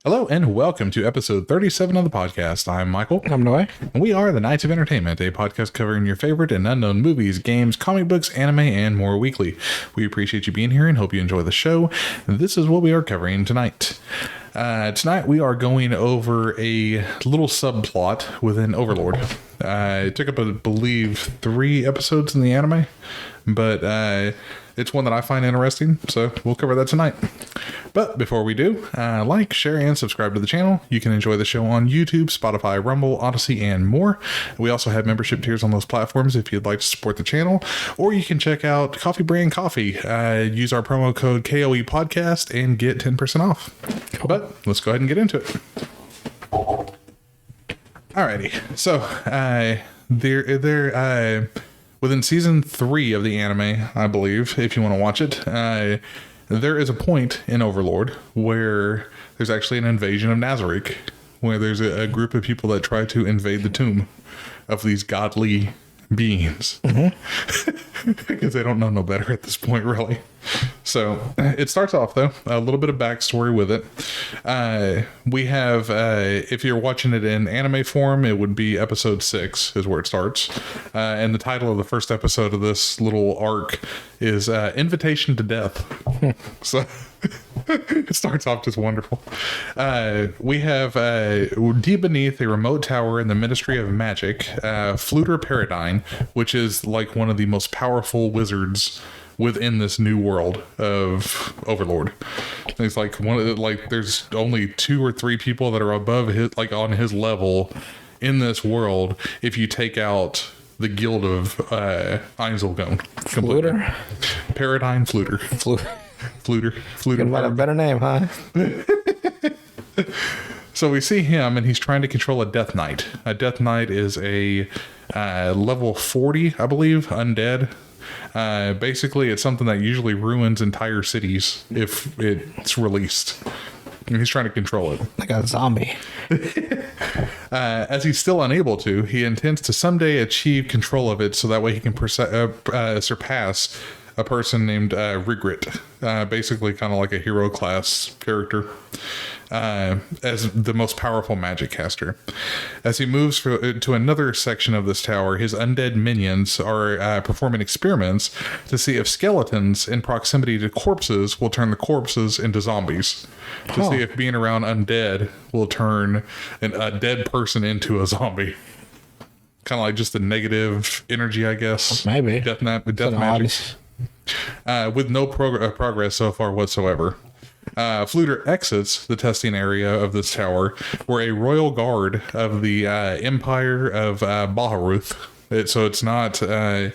Hello and welcome to episode 37 of the podcast. I'm Michael. I'm Noy. And we are the Knights of Entertainment, a podcast covering your favorite and unknown movies, games, comic books, anime, and more weekly. We appreciate you being here and hope you enjoy the show. This is what we are covering tonight. Tonight we are going over a little subplot within Overlord. It took up, I believe, 3 episodes in the anime, but it's one that I find interesting, so we'll cover that tonight. But before we do, like, share, and subscribe to the channel. You can enjoy the show on YouTube, Spotify, Rumble, Odyssey, and more. We also have membership tiers on those platforms if you'd like to support the channel, or you can check out Coffee Brand Coffee. Use our promo code KOE Podcast and get 10% off. Cool. But let's go ahead and get into it. Alrighty, so within season 3 of the anime, I believe, if you want to watch it, there is a point in Overlord where there's actually an invasion of Nazarick, where there's a group of people that try to invade the tomb of these godly beings. Because they don't know no better at this point, really. So it starts off, though, a little bit of backstory with it. We have, if you're watching it in anime form, it would be episode 6 is where it starts. And the title of the first episode of this little arc is Invitation to Death. So it starts off just wonderful. We have deep beneath a remote tower in the Ministry of Magic, Fluder Paradigm, which is like one of the most powerful wizards within this new world of Overlord. It's like there's only 2 or 3 people that are above his, like on his level in this world. If you take out the guild of Ainz. Fluder? Paradigm Fluder. Fluder. Couldn't find a better name, huh? So we see him, and he's trying to control a Death Knight. A Death Knight is a level 40, I believe, undead. Basically, it's something that usually ruins entire cities if it's released. And he's trying to control it. Like a zombie. As he's still unable to, he intends to someday achieve control of it so that way he can surpass a person named Rigrit, basically kind of like a hero class character, as the most powerful magic caster. As he moves to another section of this tower, his undead minions are performing experiments to see if skeletons in proximity to corpses will turn the corpses into zombies. To see if being around undead will turn a dead person into a zombie. Kind of like just a negative energy, I guess. Maybe. Death magic. With no progress so far whatsoever. Fluder exits the testing area of this tower, where a royal guard of the Empire of Baharuth. So it's not... for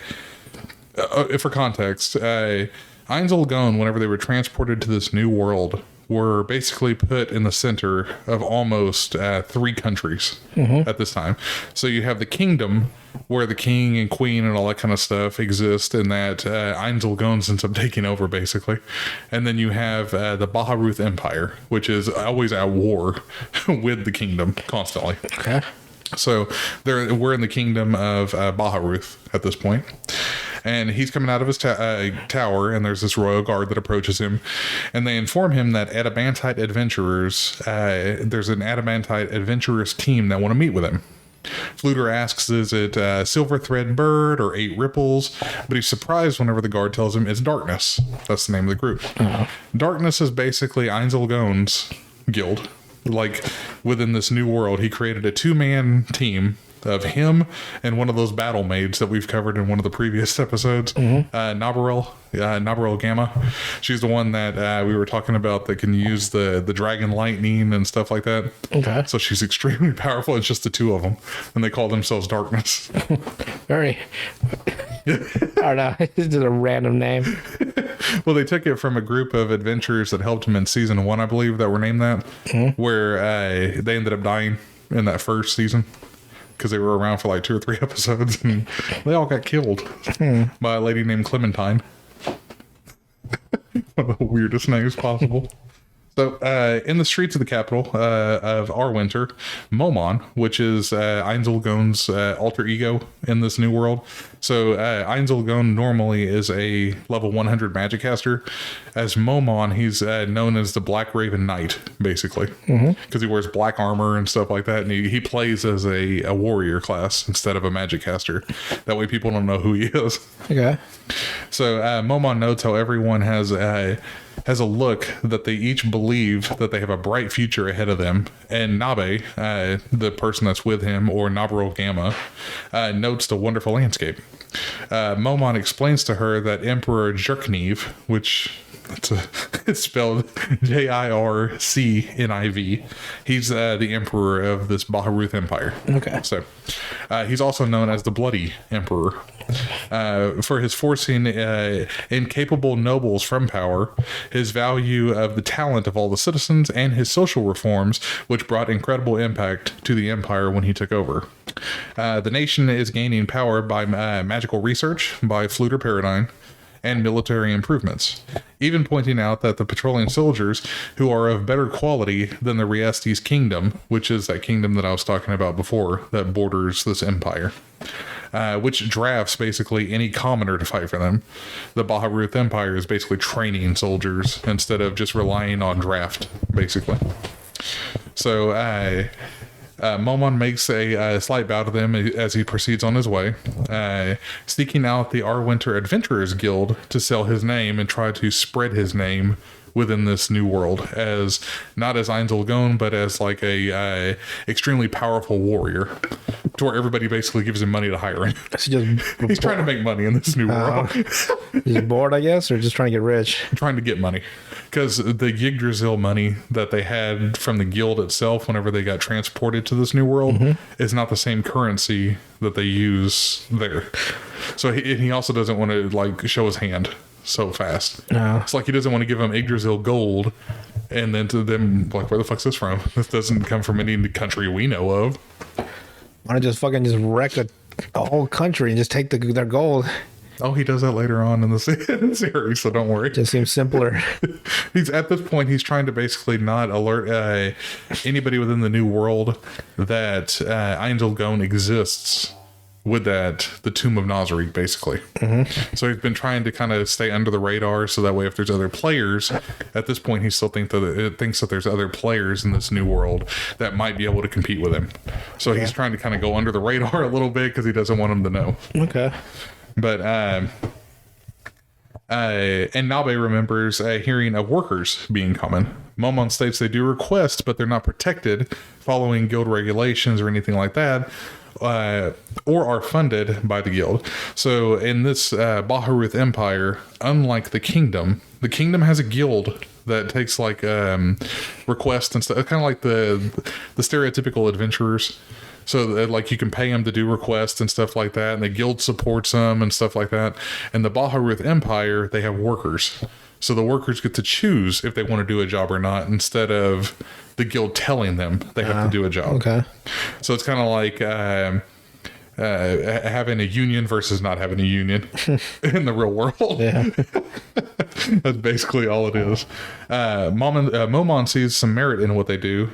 context, Ainz, whenever they were transported to this new world, were basically put in the center of almost 3 countries at this time. So you have the kingdom, where the king and queen and all that kind of stuff exist, and that Ainz ends up taking over, basically. And then you have the Baharuth Empire, which is always at war with the kingdom, constantly. Okay. So we're in the kingdom of Baharuth at this point. And he's coming out of his tower, and there's this royal guard that approaches him, and they inform him that adamantite adventurers, there's an adamantite adventurers team that want to meet with him. Fluder asks, is it Silver Thread Bird or 8 Ripples? But he's surprised whenever the guard tells him it's Darkness. That's the name of the group. Darkness is basically Ainz guild. Like, within this new world, he created a 2-man team of him and one of those battle maids that we've covered in one of the previous episodes, Nabarel Gamma. She's the one that we were talking about that can use the dragon lightning and stuff like that. Okay. So she's extremely powerful. It's just the 2 of them, and they call themselves Darkness. Very... I don't know. It's just a random name. Well, they took it from a group of adventurers that helped him in season 1, I believe, that were named that, where they ended up dying in that first season. Because they were around for like 2 or 3 episodes, and they all got killed by a lady named Clementine. One of the weirdest names possible. So, in the streets of the capital of our winter, Momon, which is Ainz alter ego in this new world. So, Ainz normally is a level 100 magic caster. As Momon, he's known as the Black Raven Knight, basically, because he wears black armor and stuff like that, and he plays as a warrior class instead of a magic caster. That way, people don't know who he is. Okay. So, Momon notes how everyone has a look that they each believe that they have a bright future ahead of them. And Nabe, the person that's with him, or Nabro Gamma, notes the wonderful landscape. Momon explains to her that Emperor Jircniv, which it's spelled Jircniv, he's the emperor of this Baharuth Empire. Okay. So he's also known as the Bloody Emperor. For his forcing incapable nobles from power, his value of the talent of all the citizens, and his social reforms, which brought incredible impact to the empire when he took over. The nation is gaining power by magical research, by Fluder paradigm, and military improvements, even pointing out that the patrolling soldiers, who are of better quality than the Riestes kingdom, which is that kingdom that I was talking about before that borders this empire, which drafts basically any commoner to fight for them. The Baharuth Empire is basically training soldiers instead of just relying on draft, basically. So Momon makes a slight bow to them as he proceeds on his way, seeking out the Our Winter Adventurers Guild to sell his name and try to spread his name within this new world, as not as Ainz, but as like a extremely powerful warrior, to where everybody basically gives him money to hire him. He's trying to make money in this new world. He's bored, I guess, or just trying to get rich? Trying to get money. Because the Yggdrasil money that they had from the guild itself whenever they got transported to this new world is not the same currency that they use there. So he also doesn't want to like show his hand so fast. No. It's like he doesn't want to give them Yggdrasil gold and then to them like, where the fuck's this from? This doesn't come from any country we know of. Why don't just wreck the whole country and just take their gold? Oh, he does that later on in the series, so don't worry. Just seems simpler. He's at this point, he's trying to basically not alert anybody within the new world that Ainz exists with the Tomb of Nazarick, basically. So he's been trying to kind of stay under the radar, so that way if there's other players, at this point he still thinks that there's other players in this new world that might be able to compete with him. So he's trying to kind of go under the radar a little bit because he doesn't want them to know. Okay. But and Nabe remembers hearing of workers being common. Momon states they do request, but they're not protected following guild regulations or anything like that, or are funded by the guild. So in this Baharuth Empire, unlike the kingdom has a guild that takes like requests and stuff, kind of like the stereotypical adventurers. So like you can pay them to do requests and stuff like that, and the guild supports them and stuff like that. And the Baharuth Empire, they have workers. So the workers get to choose if they want to do a job or not, instead of the guild telling them they have to do a job. Okay. So it's kind of like having a union versus not having a union in the real world. Yeah. That's basically all it is. Momon sees some merit in what they do.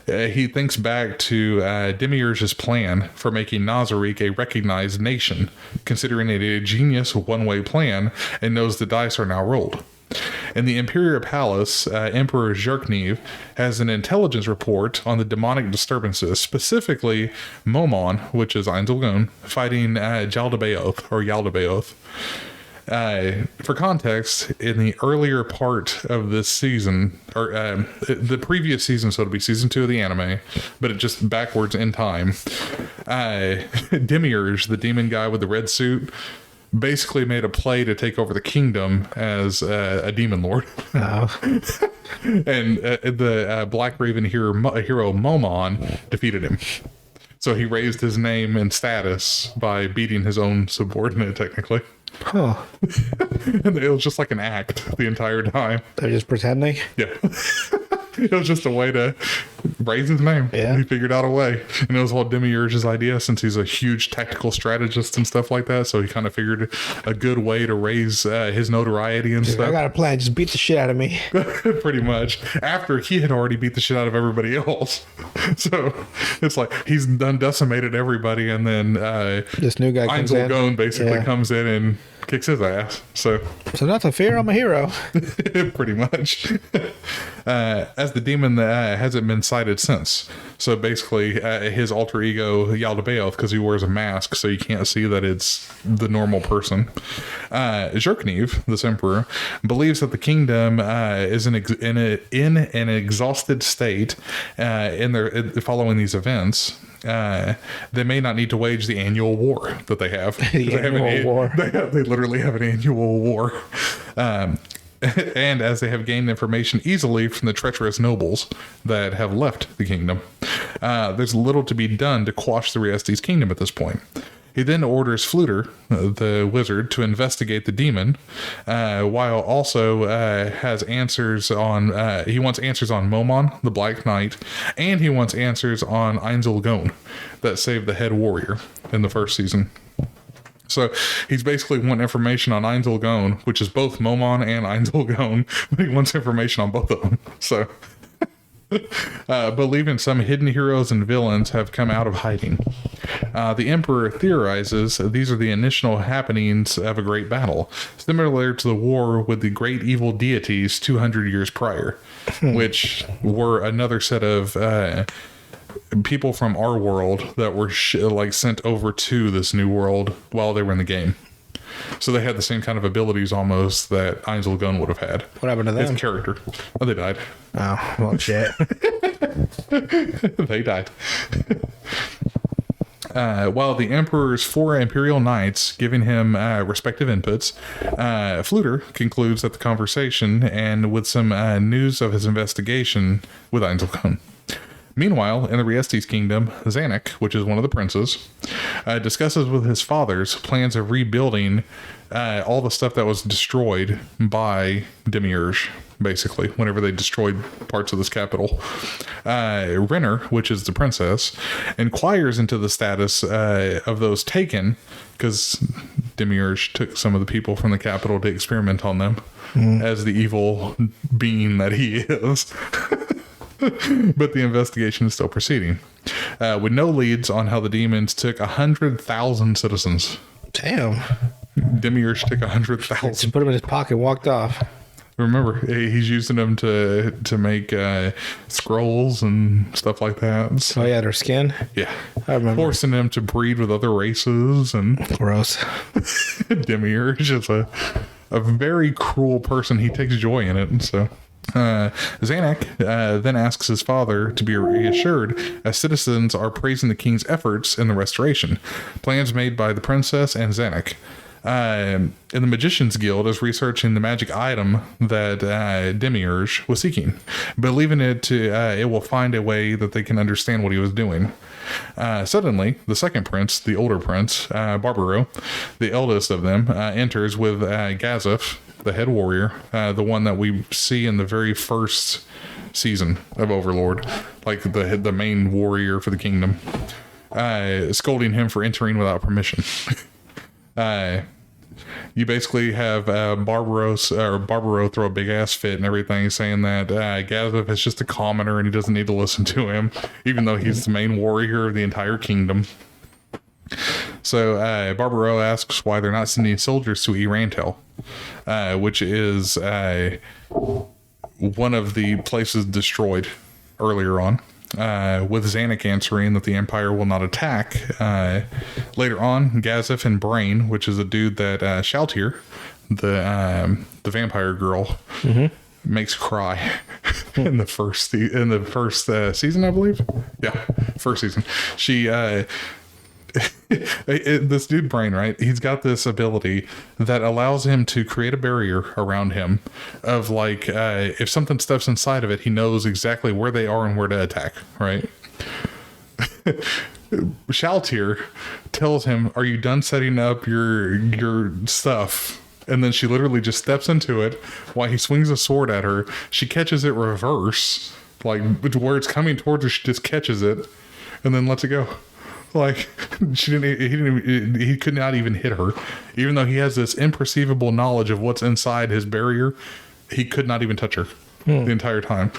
He thinks back to Demiurge's plan for making Nazarick a recognized nation, considering it a genius one-way plan, and knows the dice are now rolled. In the Imperial Palace, Emperor Jircniv has an intelligence report on the demonic disturbances, specifically Momon, which is Ainz fighting Yaldabaoth. For context, in the earlier part of this season, or the previous season, so it'll be season 2 of the anime, but it just backwards in time, Demiurge, the demon guy with the red suit, basically made a play to take over the kingdom as a demon lord. Oh. And the Black Raven hero Momon defeated him. So he raised his name and status by beating his own subordinate, technically. Huh. And it was just like an act the entire time. They're just pretending? Yeah. It was just a way to raised his name. Yeah. He figured out a way. And it was all Demiurge's idea, since he's a huge tactical strategist and stuff like that. So he kind of figured a good way to raise his notoriety and stuff. I got a plan. Just beat the shit out of me. Pretty much. After he had already beat the shit out of everybody else. So it's like he's done decimated everybody, and then This new guy comes in. Ainz basically comes in and kicks his ass. So not to fear, I'm a hero. pretty much. As the demon hasn't been sighted since. So basically his alter ego Yaldabaoth, because he wears a mask, so you can't see that it's the normal person. Jircniv, this emperor, believes that the kingdom is in an exhausted state following these events. They may not need to wage the annual war that they have. They literally have an annual war. And as they have gained information easily from the treacherous nobles that have left the kingdom, there's little to be done to quash the Riestes kingdom at this point. He then orders Fluder, the wizard, to investigate the demon, while also has answers on. He wants answers on Momon, the Black Knight, and he wants answers on Ainz that saved the head warrior in the first season. So he's basically wanting information on Ainz, which is both Momon and Ainz, but he wants information on both of them. So. Believing some hidden heroes and villains have come out of hiding. The Emperor theorizes these are the initial happenings of a great battle, similar to the war with the great evil deities 200 years prior, which were another set of people from our world that were sent over to this new world while they were in the game. So they had the same kind of abilities almost that Ainz would have had. What happened to them? His character. Oh, they died. Oh, well, shit. They died. While the Emperor's 4 Imperial Knights giving him respective inputs, Fluder concludes that the conversation and with some news of his investigation with Ainz. Meanwhile, in the Riestes kingdom, Nazarick, which is one of the princes, discusses with his fathers plans of rebuilding all the stuff that was destroyed by Demiurge, basically, whenever they destroyed parts of this capital. Renner, which is the princess, inquires into the status of those taken, because Demiurge took some of the people from the capital to experiment on them as the evil being that he is. But the investigation is still proceeding, with no leads on how the demons took 100,000 citizens. Damn. Demiurge took 100,000. Just put them in his pocket and walked off. Remember, he's using them to make scrolls and stuff like that. Oh, yeah, their skin? Yeah. I remember. Forcing them to breed with other races. And Gross. Demiurge is a very cruel person. He takes joy in it, and so... Nazarick then asks his father to be reassured as citizens are praising the king's efforts in the restoration. Plans made by the princess and Nazarick. And the Magician's Guild is researching the magic item that Demiurge was seeking, believing it will find a way that they can understand what he was doing. Suddenly, the second prince, the older prince, Baharuth, the eldest of them, enters with Gazif, the head warrior, the one that we see in the very first season of Overlord, like the main warrior for the kingdom, scolding him for entering without permission. You basically have Baharuth throw a big ass fit and everything, saying that Gazif is just a commoner and he doesn't need to listen to him, even though he's the main warrior of the entire kingdom. So Baharuth asks why they're not sending soldiers to Irantel, which is one of the places destroyed earlier on. With Zanuck answering that the Empire will not attack. Later on, Gazif and Brain, which is a dude that Shalltear, the vampire girl, makes cry in the first season, I believe. Yeah, first season. She this dude Brain, right? He's got this ability that allows him to create a barrier around him of like if something steps inside of it, he knows exactly where they are and where to attack, right? Shalltear tells him, "Are you done setting up your stuff?" And then she literally just steps into it while he swings a sword at her. She catches it reverse like to where it's coming towards her, she just catches it and then lets it go. Like he could not even hit her, even though he has this imperceivable knowledge of what's inside his barrier. He could not even touch her the entire time.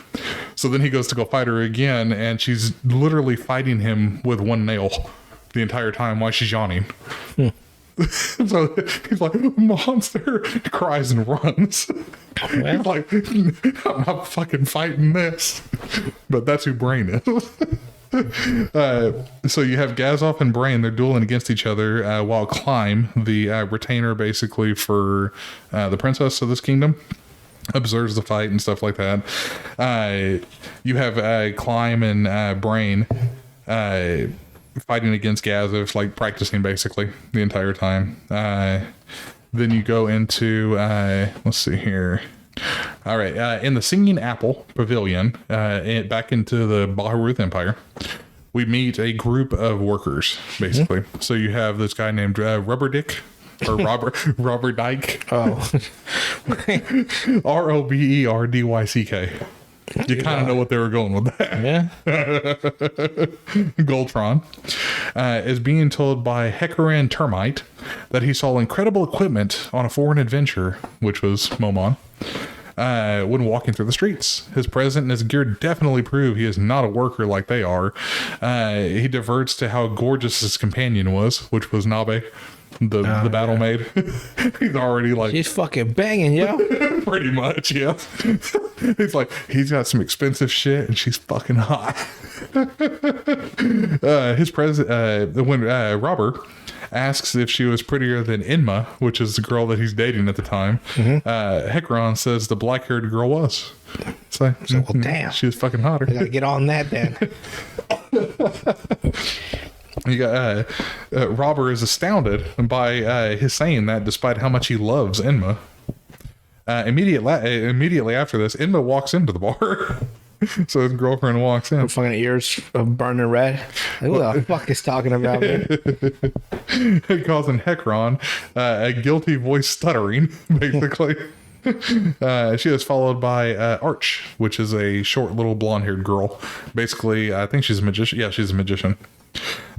So then he goes to go fight her again, and she's literally fighting him with one nail the entire time while she's yawning. So he's like, monster, cries and runs. Well. He's like, I'm not fucking fighting this. But that's who Brain is. So you have Gazov and Brain, they're dueling against each other, while Climb, the retainer basically for the princess of this kingdom, observes the fight and stuff like that. You have Climb and Brain fighting against Gazov, like practicing basically the entire time. Then you go into, let's see here. All right, in the Singing Apple Pavilion, back into the Baharuth Empire, we meet a group of workers, basically. So you have this guy named Rubber Dick, or Robert Dyke. Oh. Roberdyck. You kind of know what they were going with that. Yeah. Goldtron is being told by Hecaran Termite that he saw incredible equipment on a foreign adventure, which was Momon, when walking through the streets. His presence and his gear definitely prove he is not a worker like they are. He diverts to how gorgeous his companion was, which was Nabe, the battle maid. He's already like, She's fucking banging, yo. pretty much, yeah. He's like, he's got some expensive shit and she's fucking hot. His present, when Robert asks if she was prettier than Inma, which is the girl that he's dating at the time, Hecaran says the black-haired girl was. So well, damn. She was fucking hotter. I gotta get on that then. You got Robert is astounded by his saying that, despite how much he loves Inma. Immediately after this, Inma walks into the bar. So his girlfriend walks in. Fucking ears burning red. Like, who the fuck is talking about me? He calls him Hecaran, a guilty voice stuttering, basically. She is followed by Arch, which is a short little blonde-haired girl. Basically, I think she's a magician. Yeah, she's a magician.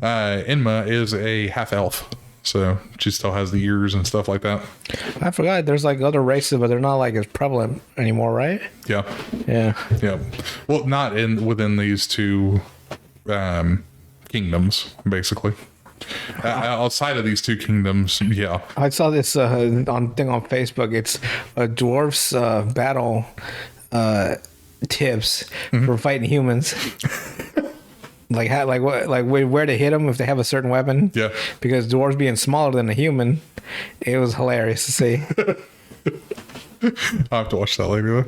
Inma is a half-elf, so she still has the ears and stuff like that. I forgot there's like other races, but they're not like as prevalent anymore, right? Yeah. Yeah. Yeah. Well, not within these two kingdoms, basically. Outside of these two kingdoms, yeah. I saw this thing on Facebook. It's a dwarf's battle tips for fighting humans. Like how, like what, like where to hit them if they have a certain weapon. Yeah. Because dwarves being smaller than a human, it was hilarious to see. I'll have to watch that later.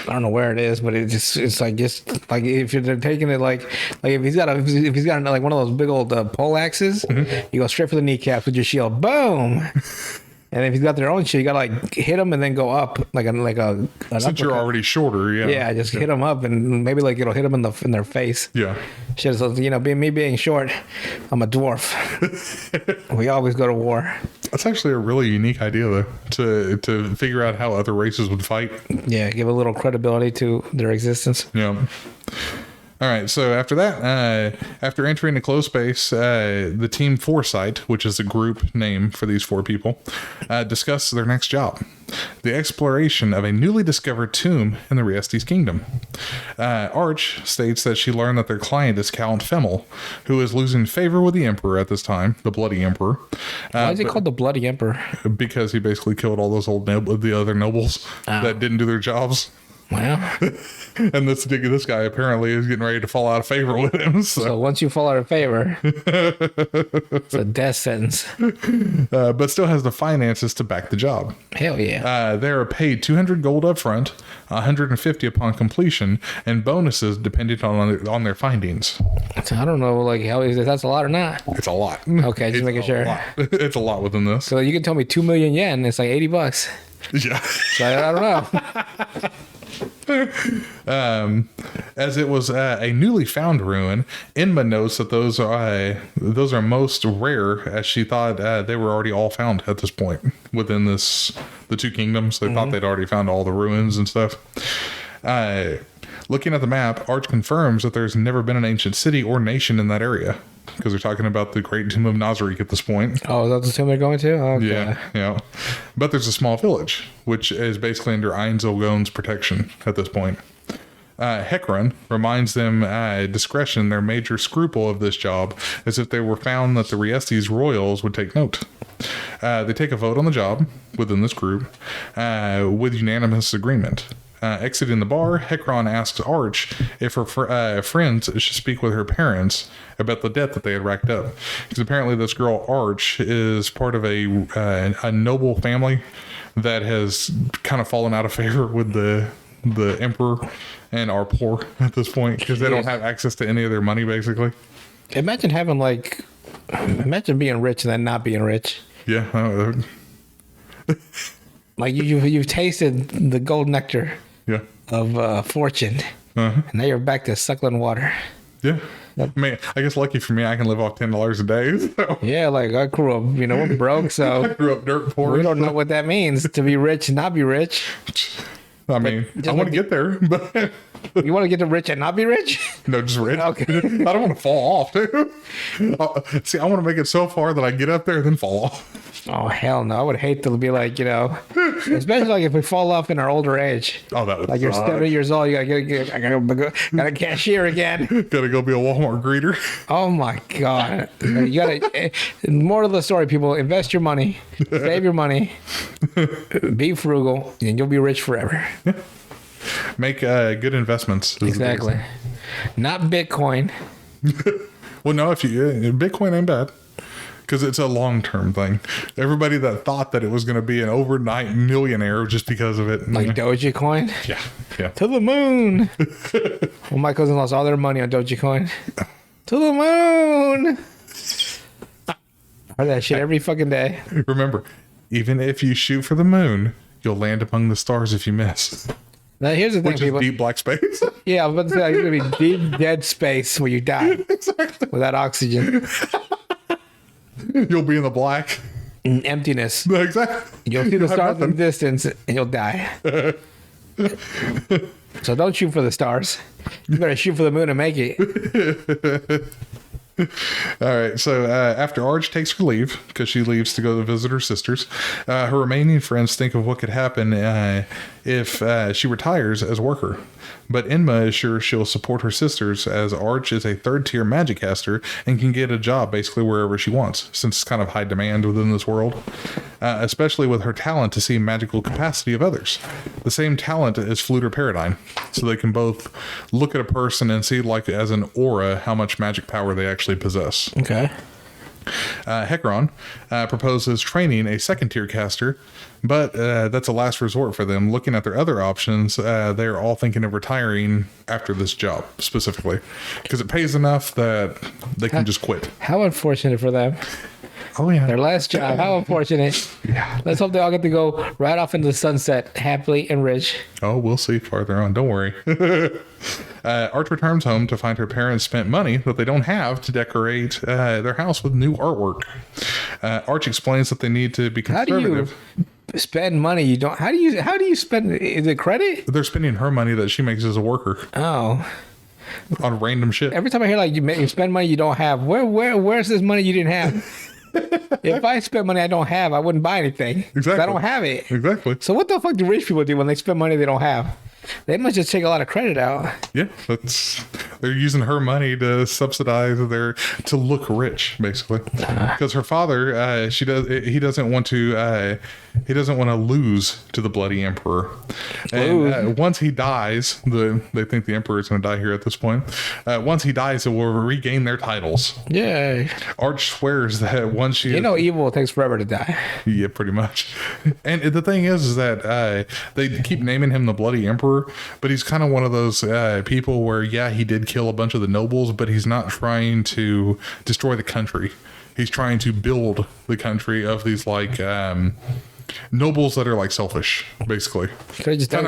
I don't know where it is, but it's like if you're taking it like if he's got like one of those big old pole axes, you go straight for the kneecaps with your shield, boom. And if he's got their own shit, you gotta like hit them and then go up like a an Since uppercut. you're already shorter, yeah. Yeah, just hit them up and maybe like it'll hit them in their face. Yeah. Shit, so, being short, I'm a dwarf. We always go to war. That's actually a really unique idea, though, to figure out how other races would fight. Yeah, give a little credibility to their existence. Yeah. All right, so after that, after entering a closed space, the team Foresight, which is a group name for these four people, discuss their next job. The exploration of a newly discovered tomb in the Riestes Kingdom. Arch states that she learned that their client is Count Femmel, who is losing favor with the Emperor at this time, the Bloody Emperor. Why is he called the Bloody Emperor? Because he basically killed all those the other nobles that didn't do their jobs. Well, and this guy apparently is getting ready to fall out of favor with him. So once you fall out of favor, it's a death sentence. But still has the finances to back the job. Hell yeah. They are paid 200 gold up front, 150 upon completion, and bonuses depending on their findings. I don't know, like how is that's a lot or not? It's a lot. Okay, just making sure. It's a lot within this. So you can tell me 2 million yen, it's like $80. Yeah. So I don't know. As it was a newly found ruin, Inma notes that those are most rare, as she thought they were already all found at this point within the two kingdoms. They thought they'd already found all the ruins and stuff. Looking at the map, Arch confirms that there's never been an ancient city or nation in that area, because they're talking about the great tomb of Nazarick at this point. Oh, is that the tomb they're going to? Okay. Yeah. But there's a small village, which is basically under Ainz protection at this point. Hecron reminds them discretion, their major scruple of this job, as if they were found that the Riestes royals would take note. They take a vote on the job within this group with unanimous agreement. Exiting the bar, Hecron asks Arch if her friends should speak with her parents about the debt that they had racked up. Because apparently this girl, Arch, is part of a noble family that has kind of fallen out of favor with the emperor and are poor at this point because they don't have access to any of their money, basically. Imagine being rich and then not being rich. Yeah. Like you've tasted the gold nectar of fortune, and now you're back to suckling water. Yeah. I mean, I guess lucky for me, I can live off $10 a day. So. Yeah, like I grew up, we're broke, so I grew up dirt poor. We don't know what that means to be rich and not be rich. I mean, I want to get there, but you want to get to rich and not be rich? No, just rich. Okay. I don't want to fall off, too. See, I want to make it so far that I get up there and then fall off. Oh, hell no. I would hate to be like, especially like if we fall off in our older age. Oh, that would like you're 70 years old, you gotta cashier again. Gotta go be a Walmart greeter. Oh my God. You gotta, more of the story, people, invest your money, save your money, be frugal, and you'll be rich forever. Yeah. Make good investments. Exactly. Not Bitcoin. Well, no, Bitcoin ain't bad. Because it's a long-term thing. Everybody that thought that it was going to be an overnight millionaire just because of it. Like Dogecoin? Yeah. To the moon. Well, my cousin lost all their money on Dogecoin. To the moon. I heard that shit every fucking day. Remember, even if you shoot for the moon, you'll land among the stars if you miss. Now, here's the thing, Which is deep black space. Yeah, I was about to say, it's going to be deep, dead space where you die. Exactly. Without oxygen. You'll be in the black. In emptiness. Exactly. You'll see the stars in the distance and you'll die. So don't shoot for the stars. You better shoot for the moon and make it. All right, so after Arch takes her leave, because she leaves to go to visit her sisters, her remaining friends think of what could happen if she retires as a worker. But Enma is sure she'll support her sisters, as Arch is a third-tier magic caster and can get a job basically wherever she wants, since it's kind of high demand within this world, especially with her talent to see magical capacity of others. The same talent as Fluder Paradigm, so they can both look at a person and see, like as an aura, how much magic power they actually possess. Okay. Hecron proposes training a second-tier caster, but that's a last resort for them. Looking at their other options, they're all thinking of retiring after this job, specifically, because it pays enough that they can just quit. How unfortunate for them. Oh, yeah. Their last job. How unfortunate. Yeah. Let's hope they all get to go right off into the sunset, happily and rich. Oh, we'll see farther on. Don't worry. Arch returns home to find her parents spent money that they don't have to decorate their house with new artwork. Arch explains that they need to be conservative. How do you spend money you don't? How do you spend? Is it credit? They're spending her money that she makes as a worker. Oh. On random shit. Every time I hear like you spend money you don't have, where's this money you didn't have? If I spent money I don't have, I wouldn't buy anything. Exactly. I don't have it. Exactly. So what the fuck do rich people do when they spend money they don't have? They must just take a lot of credit out. Yeah, they're using her money to subsidize to look rich, basically. Because her father, he doesn't want to lose to the bloody emperor. And once he dies, they think the emperor is going to die here at this point. Once he dies, it will regain their titles. Yay. Arch swears that once she, evil takes forever to die. Yeah, pretty much. And the thing is that they keep naming him the bloody emperor, but he's kind of one of those people where, yeah, he did kill a bunch of the nobles, but he's not trying to destroy the country. He's trying to build the country of these like nobles that are like selfish, basically. Could just kind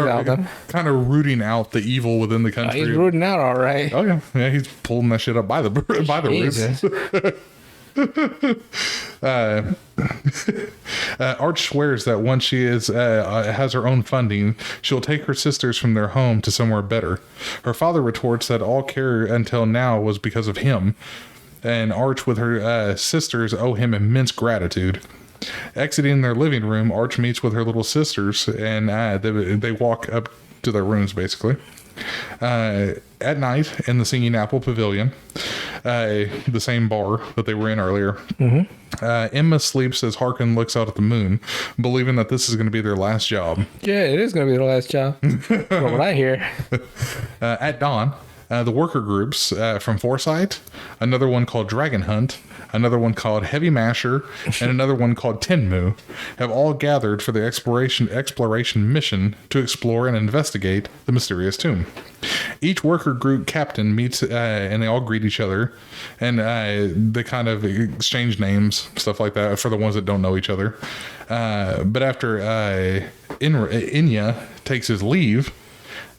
of rooting out the evil within the country. He's rooting out, all right. Oh yeah, he's pulling that shit up by the roots. Arch swears that once she has her own funding, she'll take her sisters from their home to somewhere better. Her father retorts that all care until now was because of him, and Arch with her sisters owe him immense gratitude. Exiting their living room, Arch meets with her little sisters, and they walk up to their rooms, basically. At night, in the Singing Apple Pavilion, the same bar that they were in earlier, Emma sleeps as Harkin looks out at the moon, believing that this is going to be their last job. Yeah, it is going to be their last job. From what I hear. At dawn, the worker groups from Foresight, another one called Dragon Hunt, another one called Heavy Masher, and another one called Tenmu, have all gathered for the exploration mission to explore and investigate the mysterious tomb. Each worker group captain meets and they all greet each other, and they kind of exchange names, stuff like that, for the ones that don't know each other. But after Inya takes his leave,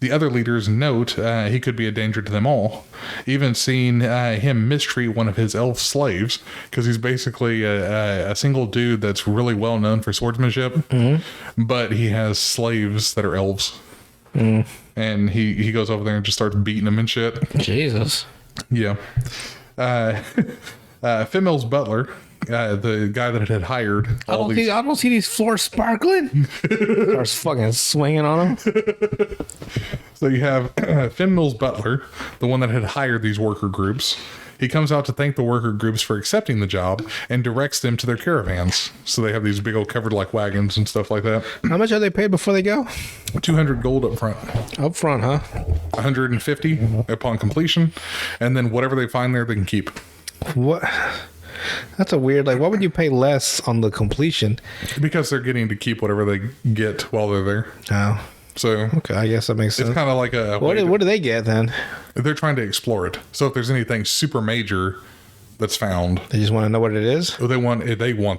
the other leaders note he could be a danger to them all, even seeing him mistreat one of his elf slaves, because he's basically a single dude that's really well known for swordsmanship, but he has slaves that are elves. And he goes over there and just starts beating them and shit. Jesus. Yeah. Fimel's butler, the guy that had hired I don't see these floors sparkling. Starts fucking swinging on them. So you have Finmel's butler, the one that had hired these worker groups. He comes out to thank the worker groups for accepting the job and directs them to their caravans. So they have these big old covered like wagons and stuff like that. How much are they paid before they go? 200 gold up front. Up front, huh? 150 upon completion. And then whatever they find there, they can keep. What? That's a weird, like, why would you pay less on the completion? Because they're getting to keep whatever they get while they're there. Oh. So okay, I guess that makes sense. It's kind of like a... What do they get then? They're trying to explore it. So if there's anything super major that's found... They just want to know what it is? They want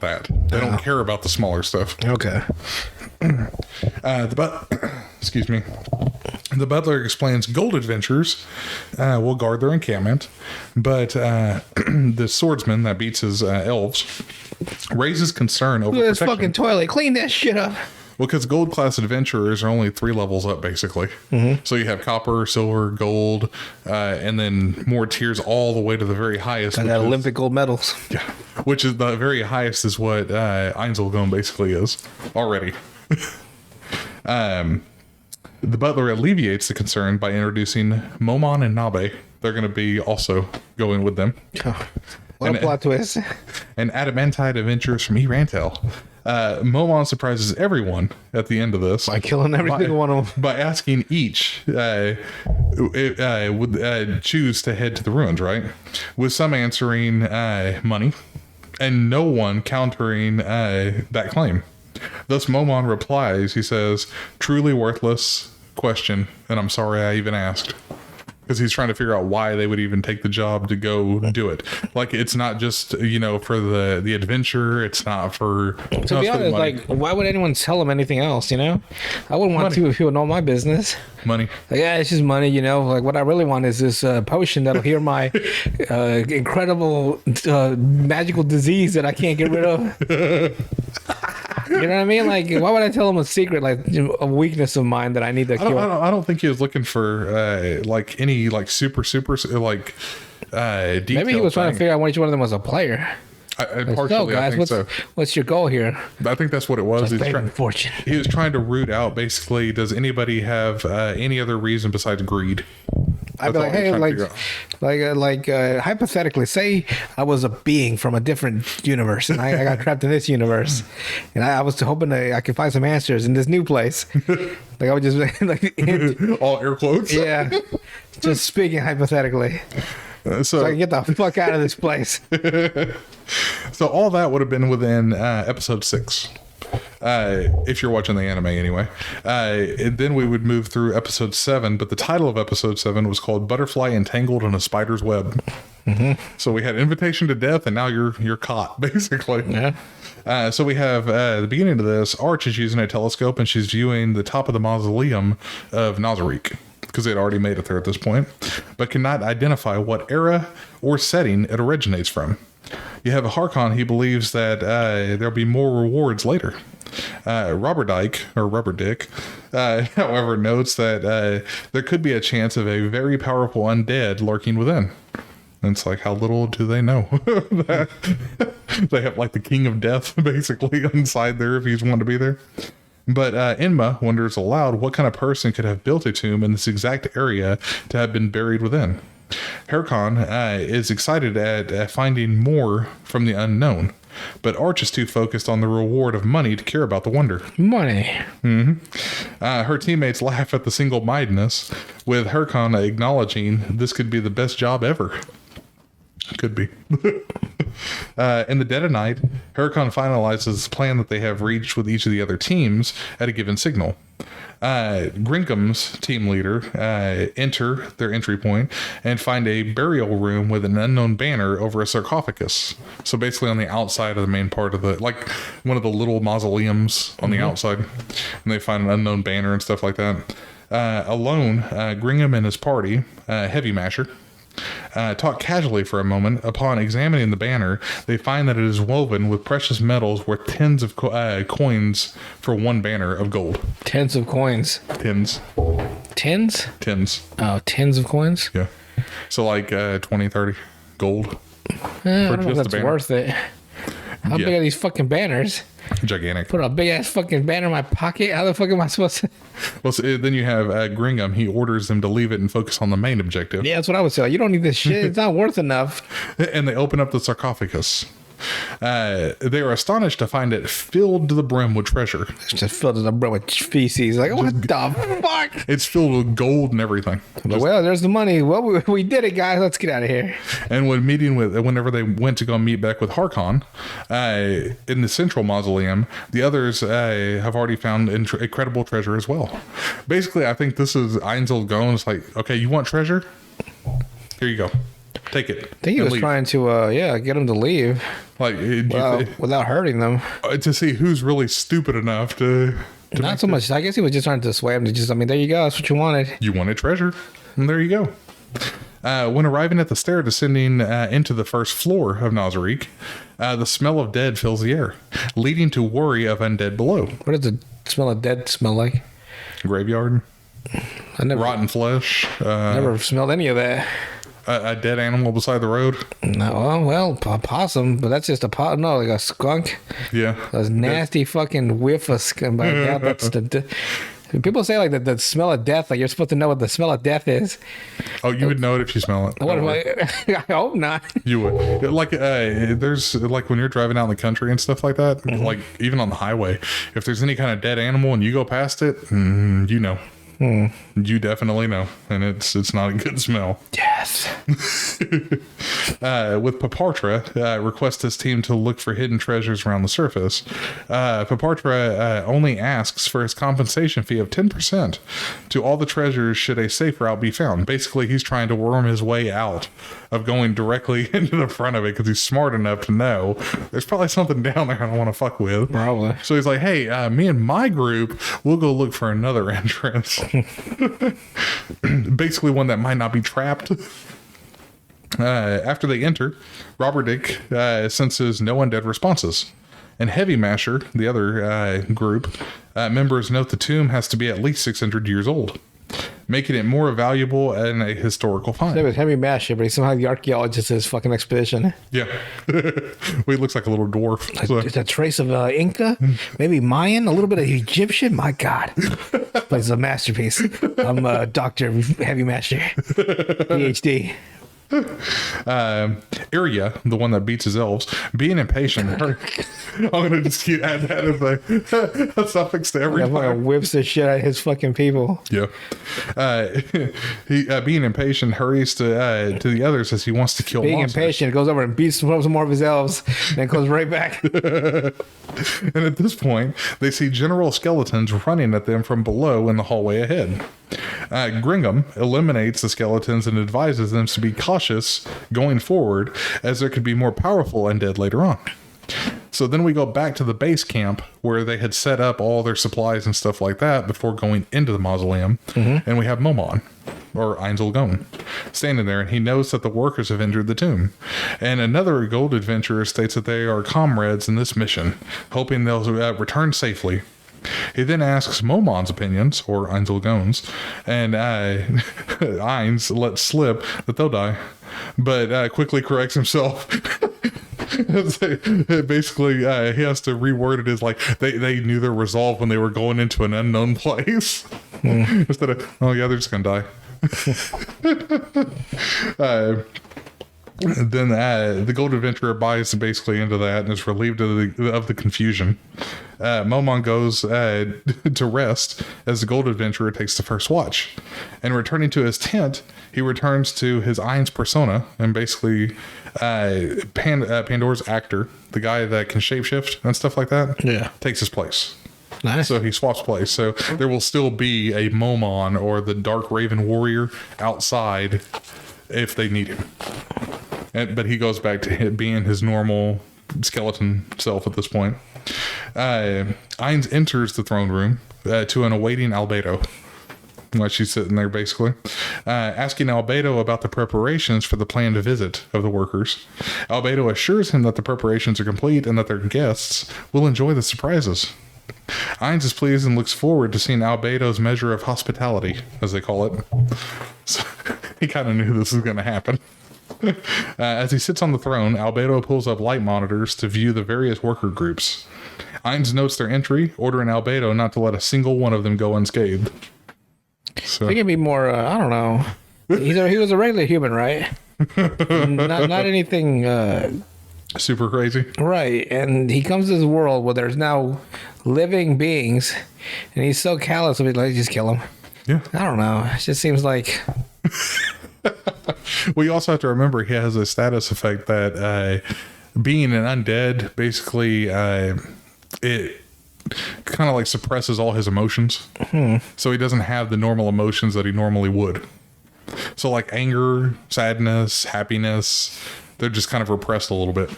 that. They don't care about the smaller stuff. Okay. Excuse me. The butler explains gold adventurers will guard their encampment, but the swordsman that beats his elves raises concern over Look at this protection. fucking toilet. Clean that shit up. Well, because gold class adventurers are only 3 levels up, basically. So you have copper, silver, gold, and then more tiers all the way to the very highest. And that Olympic gold medals. Yeah, which is the very highest is what Ainz basically is already. The butler alleviates the concern by introducing Momon and Nabe. They're going to be also going with them. What a plot twist. And adamantite adventures from E-Rantel. Momon surprises everyone at the end of this By killing every single one of them. by asking each would choose to head to the ruins, right? With some answering money, and no one countering that claim. Thus Momon replies, he says, "Truly worthless question, and I'm sorry I even asked." Because he's trying to figure out why they would even take the job to go do it. Like, it's not just, for the adventure. It's not for... To be honest, like, why would anyone tell them anything else, I wouldn't want people to know my business. Money. Like, yeah, it's just money, Like, what I really want is this potion that'll heal my incredible magical disease that I can't get rid of. You know what I mean? Like, why would I tell them a secret, like a weakness of mine that I need to cure? I don't think he was looking for any super like detailed. Maybe he was trying to figure out which one of them was a player. Partially, I think what's your goal here? I think that's what it was. Fortune. He was trying to root out, basically, does anybody have any other reason besides greed? I'd be like, hey, hypothetically, say I was a being from a different universe, and I got trapped in this universe, and I was hoping I could find some answers in this new place. Like, I would just all air quotes. Yeah, just speaking hypothetically. So I can get the fuck out of this place. So all that would have been within episode 6. If you're watching the anime anyway. And then we would move through episode 7, but the title of episode 7 was called Butterfly Entangled in a Spider's Web. So we had Invitation to Death, and now you're caught, basically. Yeah. So we have the beginning of this, Arch is using a telescope, and she's viewing the top of the mausoleum of Nazarick, because they'd already made it there at this point, but cannot identify what era or setting it originates from. You have Harkon. He believes that there'll be more rewards later. Rubber Dick, however, notes that there could be a chance of a very powerful undead lurking within. And it's like, how little do they know? They have like the King of Death basically inside there if he's wanting to be there. But Enma wonders aloud what kind of person could have built a tomb in this exact area to have been buried within. Harkon is excited at finding more from the unknown, but Arch is too focused on the reward of money to care about the wonder. Money. Her teammates laugh at the single-mindedness, with Harkon acknowledging this could be the best job ever. Could be. In the dead of night, Harkon finalizes the plan that they have reached with each of the other teams at a given signal. Gringham's team leader enter their entry point and find a burial room with an unknown banner over a sarcophagus. So basically on the outside of the main part of the, like one of the little mausoleums on the outside. And they find an unknown banner and stuff like that. Alone, Gringham and his party, Heavy Masher, talk casually for a moment. Upon examining the banner, they find that it is woven with precious metals worth tens of coins for one banner of gold. Tens of coins. Tens. Tens? Tens. Oh, tens of coins? Yeah. So like 20, 30 gold. I don't know if that's worth it. How big are these fucking banners? Gigantic. Put a big ass fucking banner in my pocket. How the fuck am I supposed to? Well, so then you have Gringham. He orders them to leave it and focus on the main objective. Yeah, that's what I would say. Like, you don't need this shit. It's not worth enough. And they open up the sarcophagus. They are astonished to find it filled to the brim with treasure. It's just filled to the brim with feces. Like, what the fuck? It's filled with gold and everything. Well, there's the money. Well, we did it, guys. Let's get out of here. And whenever they went to go meet back with Harkon, in the central mausoleum, the others have already found incredible treasure as well. Basically, I think this is Ainz going. It's like, okay, you want treasure? Here you go. Take it. I think he was trying to, get them to leave. Like without hurting them. To see who's really stupid enough to not so much. I guess he was just trying to sway them to just, there you go. That's what you wanted. You wanted treasure. And there you go. When arriving at the stair descending into the first floor of Nazarick, the smell of dead fills the air, leading to worry of undead below. What does the smell of dead smell like? Graveyard. Rotten flesh. Never smelled any of that. A dead animal beside the road? No, well, a possum, but that's just like a skunk. Yeah. That's nasty fucking whiff of skunk. Yeah, that's people say like the smell of death, like you're supposed to know what the smell of death is. Oh, you would know it if you smell it. What I hope not. You would. Like, there's like when you're driving out in the country and stuff like that, like even on the highway, if there's any kind of dead animal and you go past it, you know. You definitely know, and it's not a good smell. Yes. With Papartra, requests his team to look for hidden treasures around the surface. Papartra only asks for his compensation fee of 10% to all the treasures should a safe route be found. Basically, he's trying to worm his way out of going directly into the front of it because he's smart enough to know there's probably something down there I don't want to fuck with. Probably. So he's like, hey, me and my group, we'll go look for another entrance. Basically one that might not be trapped. After they enter, Dick senses no undead responses. And Heavy Masher, the other group, members note the tomb has to be at least 600 years old, making it more valuable and a historical find. It was Heavy Masher, but he's somehow the archaeologist of this fucking expedition. Yeah. Well, he looks like a little dwarf. It's a trace of Inca, maybe Mayan, a little bit of Egyptian. My God. This place is a masterpiece. I'm Dr. Heavy Masher, PhD. Area, the one that beats his elves, being impatient. I'm gonna just add that as a suffix to every time. Whips the shit out of his fucking people. Yeah. He being impatient hurries to the others as he wants to kill being monsters. Impatient goes over and beats some more of his elves, then goes right back. And at this point, they see general skeletons running at them from below in the hallway ahead. Gringham eliminates the skeletons and advises them to be cautious going forward, as there could be more powerful undead later on. So then we go back to the base camp where they had set up all their supplies and stuff like that before going into the mausoleum, and we have Momon. or Ainz standing there, and he knows that the workers have entered the tomb. And another gold adventurer states that they are comrades in this mission, hoping they'll return safely. He then asks Momon's opinions, or Ainz, and Ainz lets slip that they'll die, but quickly corrects himself. Basically, he has to reword it as like they knew their resolve when they were going into an unknown place. Instead of, oh yeah, they're just gonna die. Then the gold adventurer buys basically into that and is relieved of the confusion. Momon goes to rest as the gold adventurer takes the first watch, and returning to his tent, he returns to his Ainz persona, and basically Pandora's actor, the guy that can shapeshift and stuff like that, takes his place. Nice. So he swaps place. So there will still be a Momon or the Dark Raven warrior outside if they need him. But he goes back to being his normal skeleton self at this point. Ainz enters the throne room to an awaiting Albedo, while she's sitting there basically, asking Albedo about the preparations for the planned visit of the workers. Albedo assures him that the preparations are complete and that their guests will enjoy the surprises. Ainz is pleased and looks forward to seeing Albedo's measure of hospitality, as they call it. So, he kind of knew this was going to happen. As he sits on the throne, Albedo pulls up light monitors to view the various worker groups. Ainz notes their entry, ordering Albedo not to let a single one of them go unscathed. So he can be more, I don't know. He was a regular human, right? not anything super crazy. Right. And he comes to this world where there's now living beings, and he's so callous, I'll be like, just kill him. Yeah. I don't know. It just seems like... Well, you also have to remember he has a status effect that being an undead, basically, it kind of like suppresses all his emotions. So he doesn't have the normal emotions that he normally would. So like anger, sadness, happiness, they're just kind of repressed a little bit.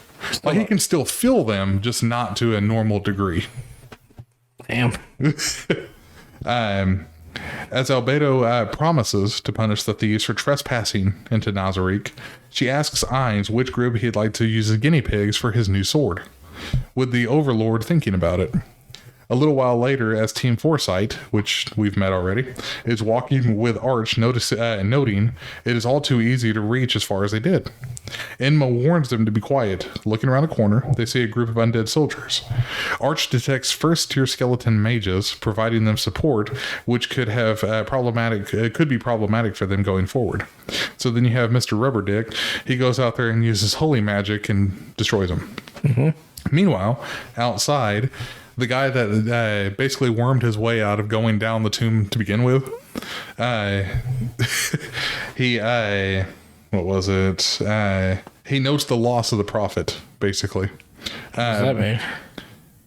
Like he can still feel them, just not to a normal degree. Damn. As Albedo promises to punish the thieves for trespassing into Nazarick, she asks Ainz which group he'd like to use as guinea pigs for his new sword, with the Overlord thinking about it. A little while later, as Team Foresight, which we've met already, is walking with Arch, noting it is all too easy to reach as far as they did. Enma warns them to be quiet. Looking around a corner, they see a group of undead soldiers. Arch detects first-tier skeleton mages, providing them support, which could have could be problematic for them going forward. So then you have Mr. Rubberdick. He goes out there and uses holy magic and destroys them. Meanwhile, outside, the guy that basically wormed his way out of going down the tomb to begin with, he what was it? He notes the loss of the prophet, basically. What does that mean?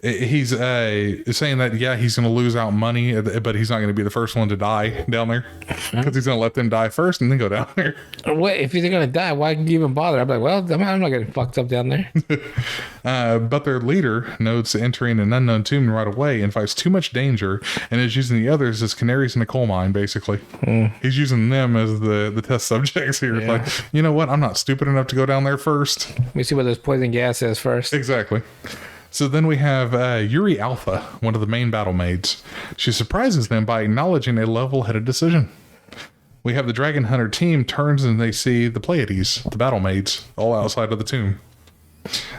He's saying that, yeah, he's going to lose out money, but he's not going to be the first one to die down there, because he's going to let them die first and then go down there. Wait, if he's going to die, why you even bother? I'm like, well, I'm not getting fucked up down there. But their leader notes entering an unknown tomb right away and finds too much danger and is using the others as canaries in a coal mine, basically. He's using them as the test subjects here. Yeah. Like, you know what? I'm not stupid enough to go down there first. Let me see what this poison gas is first. Exactly. So then we have Yuri Alpha, one of the main battle maids. She surprises them by acknowledging a level-headed decision. We have the Dragon Hunter team turns and they see the Pleiades, the battle maids, all outside of the tomb.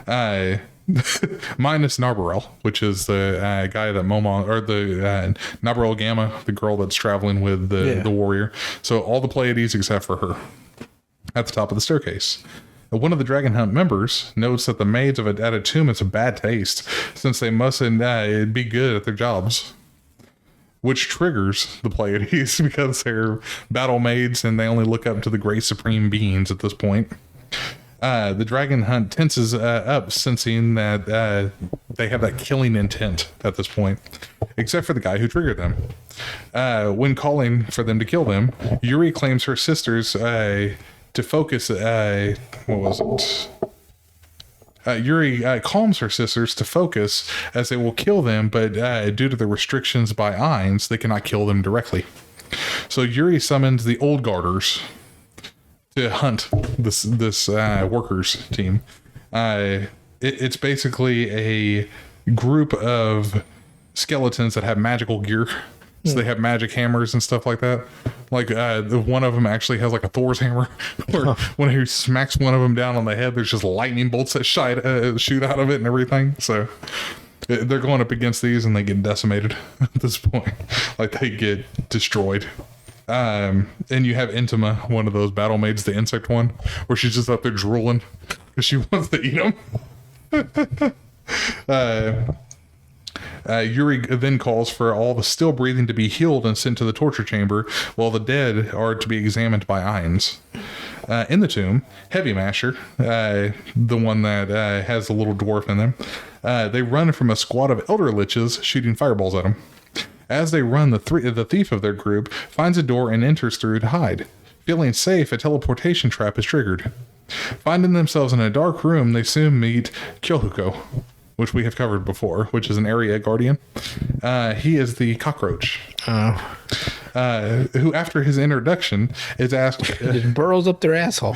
Minus Narbarel, which is the guy that Momon, or the Narbarel Gamma, the girl that's traveling with the warrior. So all the Pleiades except for her at the top of the staircase. One of the Dragon Hunt members notes that the maids at a tomb is a bad taste, since they mustn't be good at their jobs. Which triggers the Pleiades because they're battle maids and they only look up to the great supreme beings at this point. The Dragon Hunt tenses up, sensing that they have that killing intent at this point, except for the guy who triggered them. When calling for them to kill them, Yuri claims her sisters to focus, what was it? Yuri calms her sisters to focus as they will kill them, but due to the restrictions by Ainz, they cannot kill them directly. So Yuri summons the Old Guarders to hunt this workers team. It's basically a group of skeletons that have magical gear. So they have magic hammers and stuff like that. Like one of them actually has like a Thor's hammer, where when he smacks one of them down on the head, there's just lightning bolts that shoot out of it and everything. So they're going up against these and they get decimated at this point. Like they get destroyed. And you have Intima, one of those battle maids, the insect one, where she's just up there drooling because she wants to eat them. Yuri then calls for all the still breathing to be healed and sent to the torture chamber, while the dead are to be examined by Ainz. In the tomb, Heavy Masher, the one that has the little dwarf in them, they run from a squad of elder liches shooting fireballs at them. As they run, the thief of their group finds a door and enters through to hide. Feeling safe, a teleportation trap is triggered. Finding themselves in a dark room, they soon meet Kyohuko, which we have covered before, which is an area guardian. He is the cockroach. Who, after his introduction, is asked... just burrows up their asshole.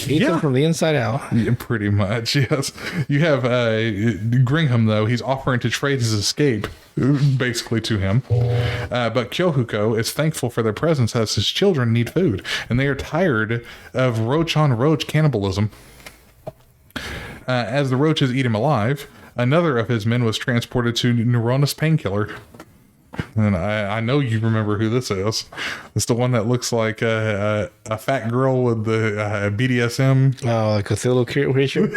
Eats them from the inside out. Yeah, pretty much, yes. You have Gringham, though. He's offering to trade his escape, basically, to him. But Kyohuko is thankful for their presence as his children need food, and they are tired of roach-on-roach cannibalism. As the roaches eat him alive, another of his men was transported to Neuronus Painkiller. And I know you remember who this is. It's the one that looks like a fat girl with the BDSM. Oh, the Cthulhu creature?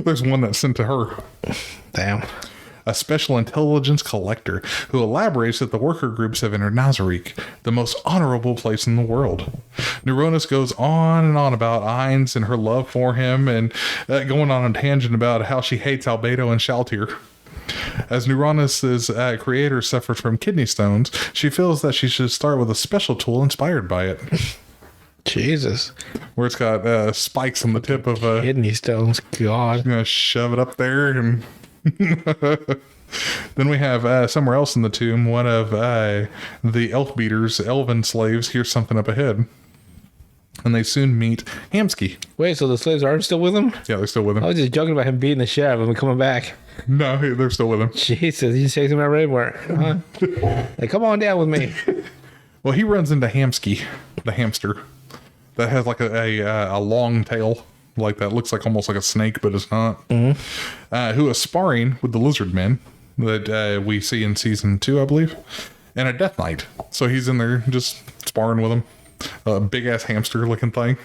There's one that's sent to her. Damn. A special intelligence collector who elaborates that the worker groups have entered Nazarick, the most honorable place in the world. Neuronus goes on and on about Ainz and her love for him, and going on a tangent about how she hates Albedo and Shalltear. As Neuronus' creator suffers from kidney stones, she feels that she should start with a special tool inspired by it. Jesus. Where it's got spikes on the tip of a... Kidney stones, God. She's gonna shove it up there and... Then we have somewhere else in the tomb, one of the elf beaters, elven slaves, hears something up ahead. And they soon meet Hamsuke. Wait, so the slaves are still with him? Yeah, they're still with him. I was just joking about him beating the shit out of him and coming back. No, they're still with him. Jesus, he's chasing my rainbow. Huh? Hey, come on down with me. Well, he runs into Hamsuke, the hamster, that has like a long tail, like that looks like almost like a snake, but it's not. Mm-hmm. Who is sparring with the lizard men that we see in season 2, I believe, and a Death Knight. So he's in there just sparring with him. A big ass hamster looking thing.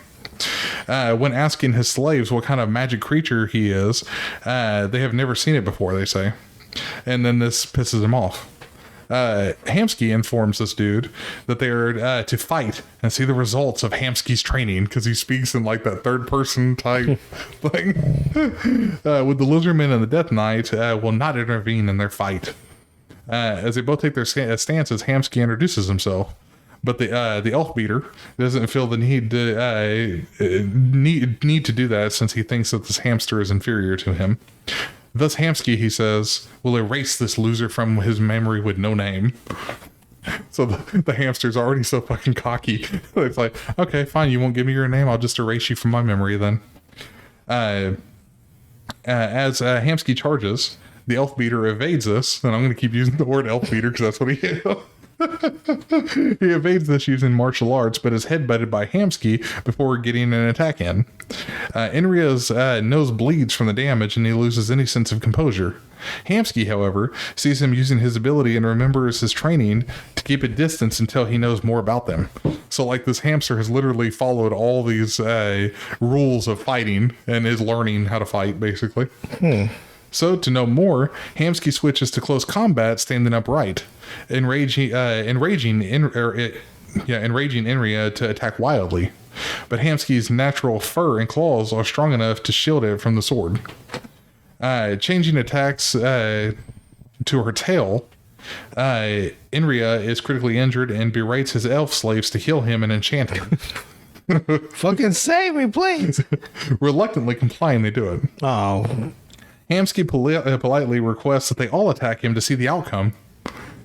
When asking his slaves what kind of magic creature he is, they have never seen it before, they say. And then this pisses him off. Hamsuke informs this dude that they are to fight and see the results of Hamsuke's training, because he speaks in like that third person type thing. With the Lizardmen and the Death Knight will not intervene in their fight. As they both take their stances, Hamsuke introduces himself. But the elf beater doesn't feel the need to do that, since he thinks that this hamster is inferior to him. Thus Hamsuke, he says, will erase this loser from his memory with no name. So the hamster's already so fucking cocky. It's like, okay, fine, you won't give me your name, I'll just erase you from my memory then. As Hamsuke charges, the elf beater evades this, and I'm going to keep using the word elf beater because that's what he is. He evades this using martial arts, but is headbutted by Hamsuke before getting an attack in. Inria's nose bleeds from the damage, and he loses any sense of composure. Hamsuke, however, sees him using his ability and remembers his training to keep a distance until he knows more about them. So, like, this hamster has literally followed all these rules of fighting and is learning how to fight, basically. So, to know more, Hamsuke switches to close combat, standing upright, enraging Inria to attack wildly. But Hamsuke's natural fur and claws are strong enough to shield it from the sword. Changing attacks to her tail, Inria is critically injured and berates his elf slaves to heal him and enchant him. Fucking save me, please. Reluctantly complying, they do it. Oh. Hamsuke politely requests that they all attack him to see the outcome.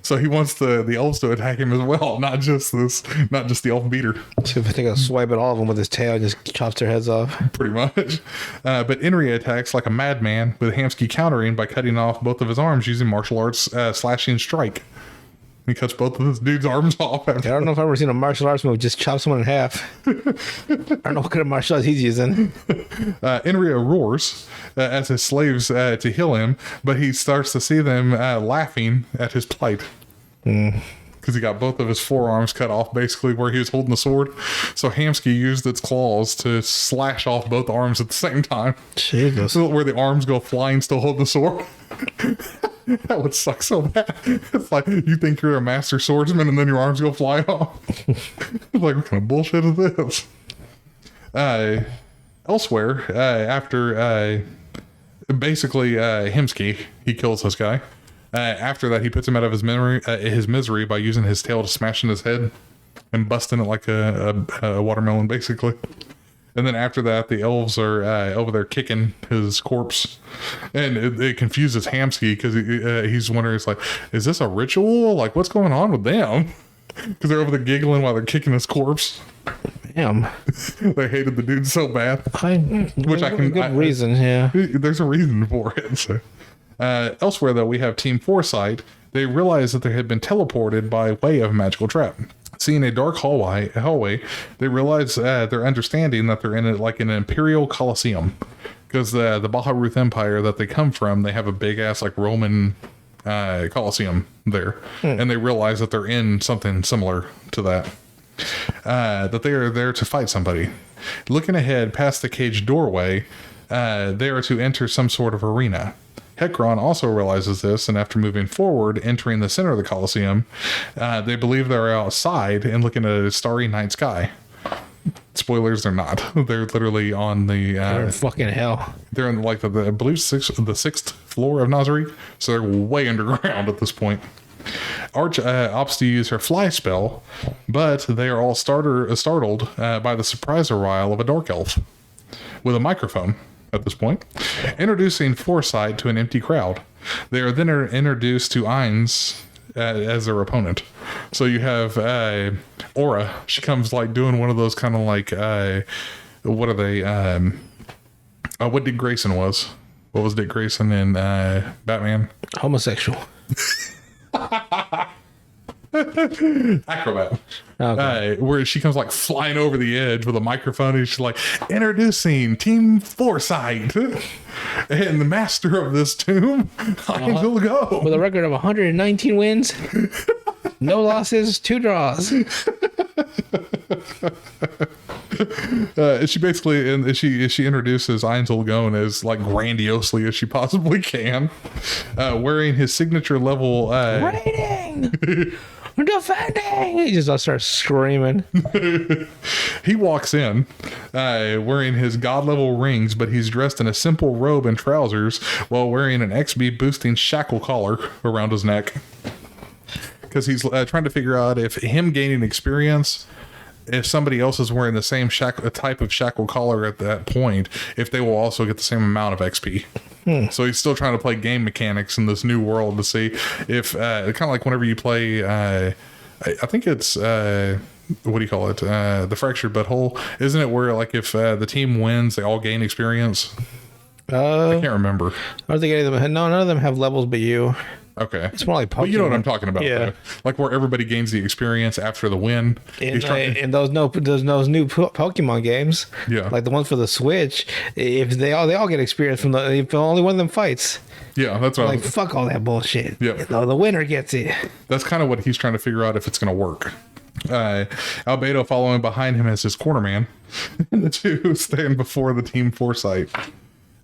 So he wants the elves to attack him as well, not just the elf beater. So if I think I'll swipe at all of them with his tail, just chops their heads off. Pretty much. But Inri attacks like a madman, with Hamsuke countering by cutting off both of his arms using martial arts slashing strike. He cuts both of this dude's arms off. I don't know if I've ever seen a martial arts move just chop someone in half. I don't know what kind of martial arts he's using. Inria roars as his slaves to heal him, but he starts to see them laughing at his plight. Because he got both of his forearms cut off, basically, where he was holding the sword. So Hamsuke used its claws to slash off both arms at the same time. Jesus. So where the arms go flying, still hold the sword. That would suck so bad. It's like you think you're a master swordsman and then your arms go flying off. Like, what kind of bullshit is this? Elsewhere, after basically Hamsuke, he kills this guy. After that, he puts him out of his misery by using his tail to smash in his head and busting it like a watermelon, basically. And then after that, the elves are over there kicking his corpse. And it confuses Hamsuke because he's wondering, it's like, is this a ritual? Like, what's going on with them? Because they're over there giggling while they're kicking his corpse. Damn. They hated the dude so bad. Reason, yeah. There's a reason for it. So. Elsewhere, though, we have Team Foresight. They realize that they had been teleported by way of a magical trap. Seeing a dark hallway, they realize they're understanding that they're in an Imperial Colosseum. Because the Baharuth Empire that they come from, they have a big-ass like Roman Colosseum there. And they realize that they're in something similar to that. That they are there to fight somebody. Looking ahead past the cage doorway, they are to enter some sort of arena. Hekron also realizes this, and after moving forward, entering the center of the Colosseum, they believe they're outside and looking at a starry night sky. Spoilers, they're not. They're literally on the... they're in fucking hell. They're in like the I believe the sixth floor of Nazarick, so they're way underground at this point. Arch opts to use her fly spell, but they are all startled by the surprise arrival of a dark elf with a microphone. At this point, introducing Foresight to an empty crowd. They are then introduced to Ainz as their opponent. So you have Aura. She comes like doing one of those kind of like what are they? What Dick Grayson was? What was Dick Grayson in Batman? Homosexual. Acrobat. Okay. Where she comes like flying over the edge with a microphone and she's like, introducing Team Foresight and the master of this tomb, Ainz will go. With a record of 119 wins, no losses, 2 draws. She basically she introduces Ainz will go as like grandiosely as she possibly can, wearing his signature level rating. Defending! He just starts screaming. He walks in wearing his god level rings, but he's dressed in a simple robe and trousers while wearing an XP boosting shackle collar around his neck. Because he's trying to figure out if him gaining experience, if somebody else is wearing the same type of shackle collar at that point, if they will also get the same amount of XP. So he's still trying to play game mechanics in this new world to see if, kind of like whenever you play, I think it's, what do you call it? The Fractured Butthole. Isn't it where like if the team wins, they all gain experience? I can't remember. I don't think any of them, none of them have levels but you. Okay. It's more like Pokemon. But you know what I'm talking about, yeah. though. Like where everybody gains the experience after the win. In those new Pokemon games, yeah, like the ones for the Switch, if they all get experience from if only one of them fights. Yeah, that's what like fuck all that bullshit. Yeah, the winner gets it. That's kind of what he's trying to figure out if it's going to work. Albedo following behind him as his cornerman, and the two stand before the Team Foresight.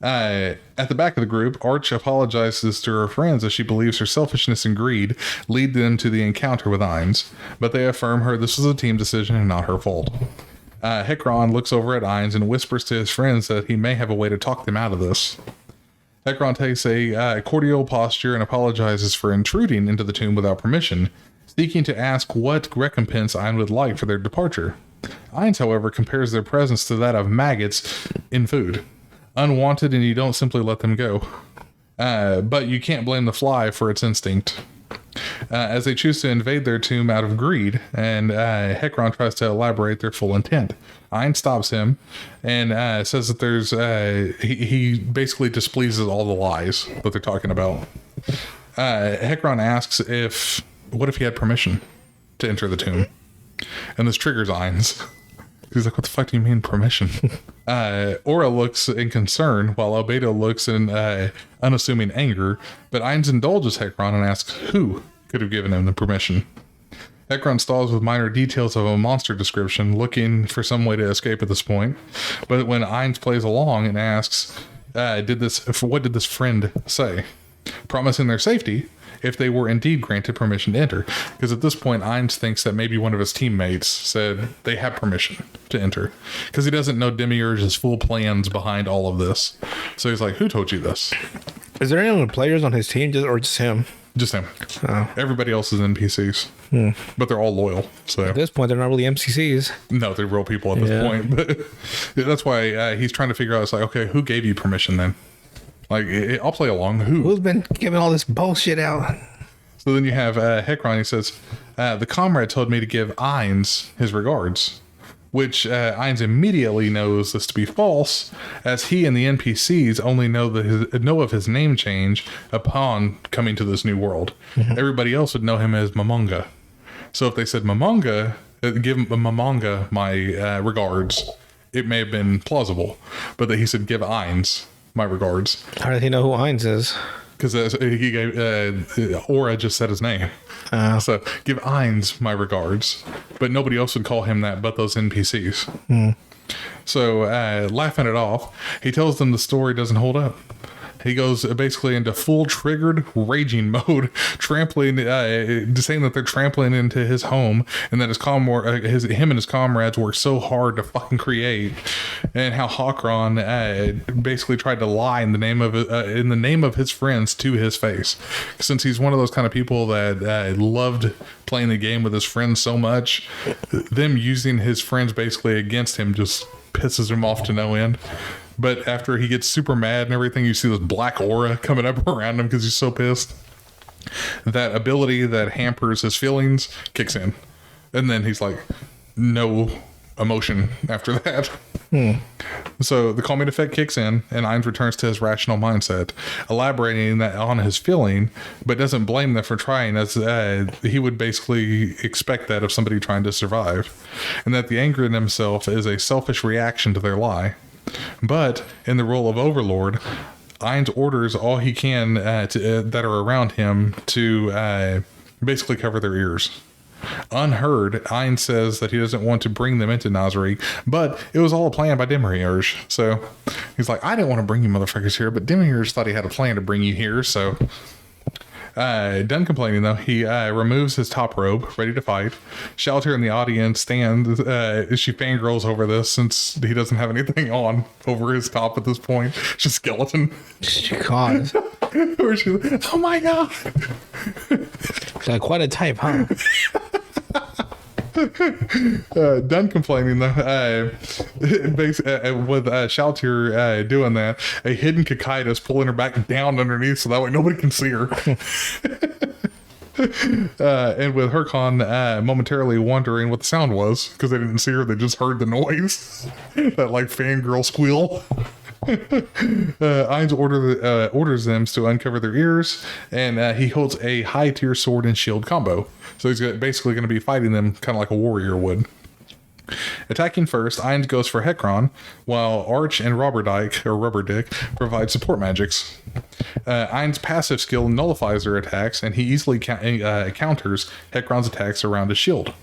At the back of the group, Arch apologizes to her friends as she believes her selfishness and greed lead them to the encounter with Ainz, but they affirm her this was a team decision and not her fault. Hekron looks over at Ainz and whispers to his friends that he may have a way to talk them out of this. Hekron takes a cordial posture and apologizes for intruding into the tomb without permission, seeking to ask what recompense Ainz would like for their departure. Ainz, however, compares their presence to that of maggots in food. Unwanted, and you don't simply let them go. But you can't blame the fly for its instinct. as they choose to invade their tomb out of greed, and Hekron tries to elaborate their full intent. Ainz stops him and says that there's he basically displeases all the lies that they're talking about. Hekron asks what if he had permission to enter the tomb, and this triggers Ainz. He's like, what the fuck do you mean permission? Aura looks in concern, while Albedo looks in unassuming anger, but Ainz indulges Hekron and asks who could have given him the permission. Hekron stalls with minor details of a monster description, looking for some way to escape at this point. But when Ainz plays along and asks, what did this friend say? Promising their safety if they were indeed granted permission to enter. Because at this point, Ainz thinks that maybe one of his teammates said they have permission to enter. Because he doesn't know Demiurge's full plans behind all of this. So he's like, who told you this? Is there any other players on his team, or just him? Just him. Oh. Everybody else is NPCs. But they're all loyal. So at this point, they're not really MCCs. No, they're real people at this point. But that's why he's trying to figure out, it's like, okay, who gave you permission then? Like, I'll play along. Who's been giving all this bullshit out? So then you have Hekron. He says, the comrade told me to give Ainz his regards, which Ainz immediately knows this to be false, as he and the NPCs only know of his name change upon coming to this new world. Everybody else would know him as Momonga. So if they said Momonga, give Momonga my regards, it may have been plausible. But that he said, give Ainz my regards. How did he know who Ainz is? Because he gave Aura just said his name. So give Ainz my regards, but nobody else would call him that but those NPCs. So laughing it off, he tells them the story doesn't hold up. He goes basically into full triggered raging mode, trampling, saying that they're trampling into his home, and that him and his comrades worked so hard to fucking create, and how Hekron basically tried to lie in the name of his friends to his face, since he's one of those kind of people that loved playing the game with his friends so much. Them using his friends basically against him just pisses him off to no end. But after he gets super mad and everything, you see this black aura coming up around him because he's so pissed. That ability that hampers his feelings kicks in. And then he's like, no emotion after that. So the calming effect kicks in, and Ainz returns to his rational mindset, elaborating that on his feeling, but doesn't blame them for trying, as he would basically expect that of somebody trying to survive. And that the anger in himself is a selfish reaction to their lie. But in the role of Overlord, Ainz orders all he can that are around him to basically cover their ears. Unheard, Ainz says that he doesn't want to bring them into Nazarick, but it was all a plan by Demiurge. So he's like, I didn't want to bring you motherfuckers here, but Demiurge thought he had a plan to bring you here. So done complaining though, he removes his top robe, ready to fight. Shalltear in the audience stands. She fangirls over this since he doesn't have anything on over his top at this point. It's just skeleton. God. Oh my god. It's like quite a type, huh? Done complaining though, with Shalltear doing that, a hidden Kakaitis pulling her back down underneath so that way nobody can see her. And with Hekron momentarily wondering what the sound was because they didn't see her, they just heard the noise. That like fangirl squeal. Ainz orders them to uncover their ears, and he holds a high tier sword and shield combo. So he's basically going to be fighting them kind of like a warrior would. Attacking first, Ainz goes for Hekron, while Arch and Rubberdick provide support magics. Ainz's passive skill nullifies their attacks, and he easily counters Hekron's attacks around his shield.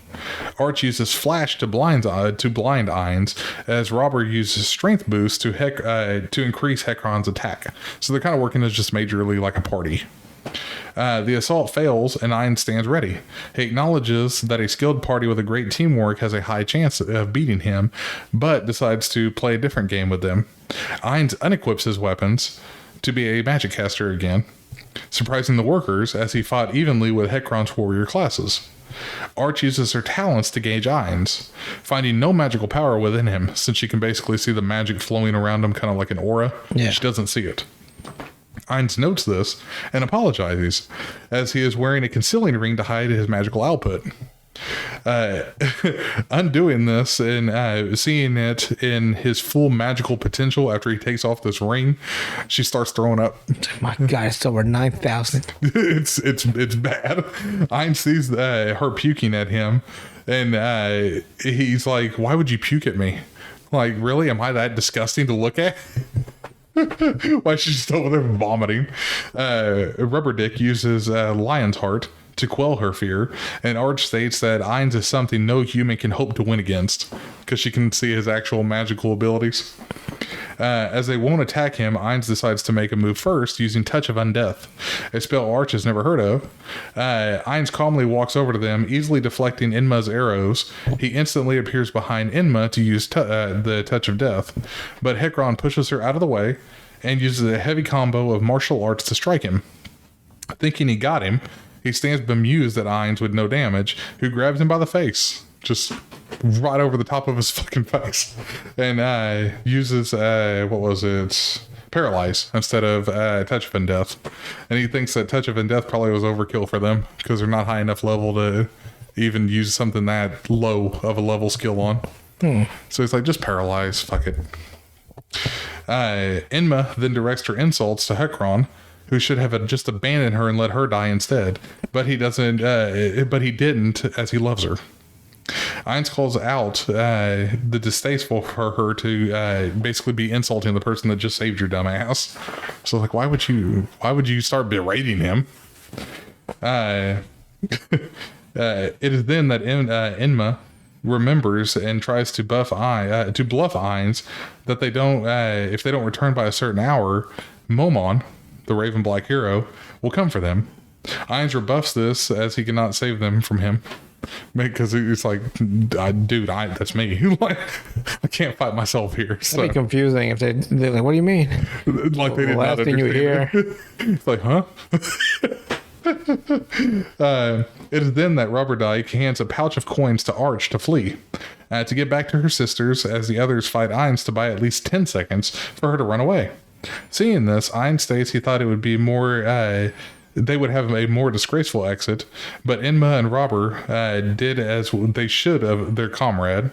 Arch uses Flash to blind Ainz, as Robber uses Strength Boost to increase Hekron's attack. So they're kind of working as just majorly like a party. The assault fails, and Ainz stands ready. He acknowledges that a skilled party with a great teamwork has a high chance of beating him, but decides to play a different game with them. Ainz unequips his weapons to be a magic caster again, surprising the workers as he fought evenly with Hekron's warrior classes. Arch uses her talents to gauge Ainz, finding no magical power within him, since she can basically see the magic flowing around him kind of like an aura. Yeah. She doesn't see it. Ainz notes this and apologizes, as he is wearing a concealing ring to hide his magical output. Undoing this and seeing it in his full magical potential after he takes off this ring, she starts throwing up. My God, it's over 9,000. It's bad. Ainz sees her puking at him, and he's like, "Why would you puke at me? Like, really? Am I that disgusting to look at?" Why is she just over there vomiting? Rubber Dick uses Lion's Heart to quell her fear, and Arch states that Ainz is something no human can hope to win against, because she can see his actual magical abilities. As they won't attack him, Ainz decides to make a move first, using Touch of Undeath, a spell Arch has never heard of. Ainz calmly walks over to them, easily deflecting Enma's arrows. He instantly appears behind Enma to use the Touch of Death, but Hekron pushes her out of the way and uses a heavy combo of martial arts to strike him. Thinking he got him, he stands bemused at Ainz with no damage, who grabs him by the face, just right over the top of his fucking face, and uses, Paralyze instead of Touch of Undeath. And he thinks that Touch of Undeath probably was overkill for them, because they're not high enough level to even use something that low of a level skill on. So he's like, just Paralyze, fuck it. Enma then directs her insults to Hekron, who should have just abandoned her and let her die instead. But he doesn't. But he didn't, as he loves her. Ainz calls out the distasteful for her to basically be insulting the person that just saved your dumb ass. So like, why would you start berating him? It is then that Enma remembers and tries to bluff Ainz that they don't if they don't return by a certain hour, Momon, the Raven Black hero, will come for them. Ainz rebuffs this, as he cannot save them from him, because it's like, dude, that's me. Like, I can't fight myself here. So. That'd be confusing if they're like, what do you mean? Like they did last not thing you hear. It's like, huh? It is then that Rubber Dyke hands a pouch of coins to Arch to flee, to get back to her sisters, as the others fight Ainz to buy at least 10 seconds for her to run away. Seeing this, Ainz states he thought it would be more, they would have a more disgraceful exit, but Enma and Robber did as they should of their comrade,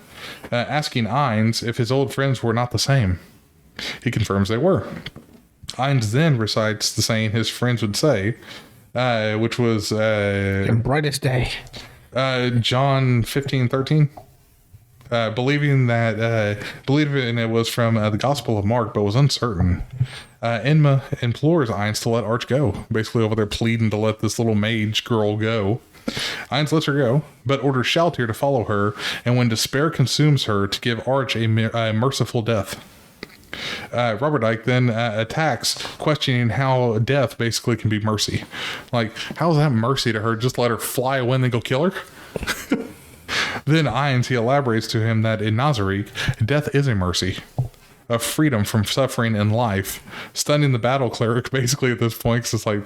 asking Ainz if his old friends were not the same. He confirms they were. Ainz then recites the saying his friends would say, which was Your brightest day. John 15:13. Believing it was from the Gospel of Mark, but was uncertain. Enma implores Ainz to let Arch go, basically over there pleading to let this little mage girl go. Ainz lets her go, but orders Shalltear to follow her, and when despair consumes her, to give Arch a merciful death. Rubber Dyke then attacks, questioning how death basically can be mercy. Like, how is that mercy to her? Just let her fly away and then go kill her? Then Ainz, he elaborates to him that in Nazarick, death is a mercy, a freedom from suffering in life, stunning the battle cleric basically at this point, because it's like,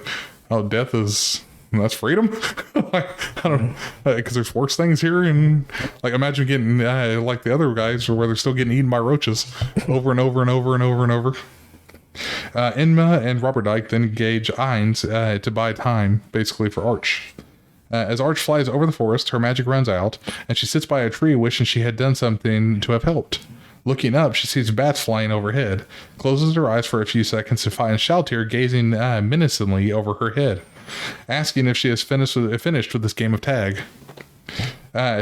oh, death is, that's freedom? I don't, because there's worse things here, and like, imagine getting like the other guys where they're still getting eaten by roaches over and over and over and over and over. Enma and Rubber Dyke then engage Ainz to buy time, basically, for Arch. As Arch flies over the forest, her magic runs out, and she sits by a tree wishing she had done something to have helped. Looking up, she sees bats flying overhead, closes her eyes for a few seconds to find Shalltear gazing menacingly over her head, asking if she has finished with this game of tag.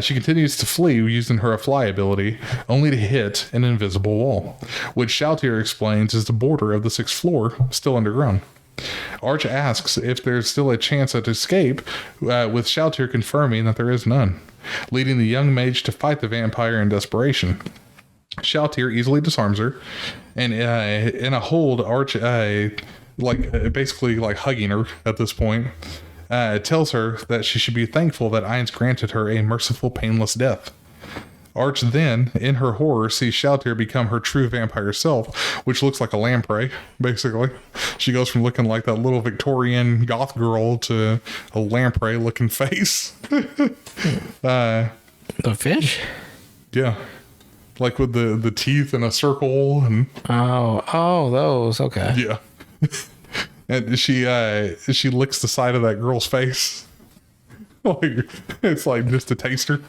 She continues to flee using her fly ability, only to hit an invisible wall, which Shalltear explains is the border of the 6th floor, still underground. Arch asks if there's still a chance at escape, with Shalltear confirming that there is none, leading the young mage to fight the vampire in desperation. Shalltear easily disarms her, and in a hold, Arch, basically hugging her at this point, tells her that she should be thankful that Ainz granted her a merciful, painless death. Arch then, in her horror, sees Shalltear become her true vampire self, which looks like a lamprey, basically. She goes from looking like that little Victorian goth girl to a lamprey-looking face. The fish? Yeah. Like with the teeth in a circle. And Oh, those. Okay. yeah. and she licks the side of that girl's face. Like, it's like just a taster.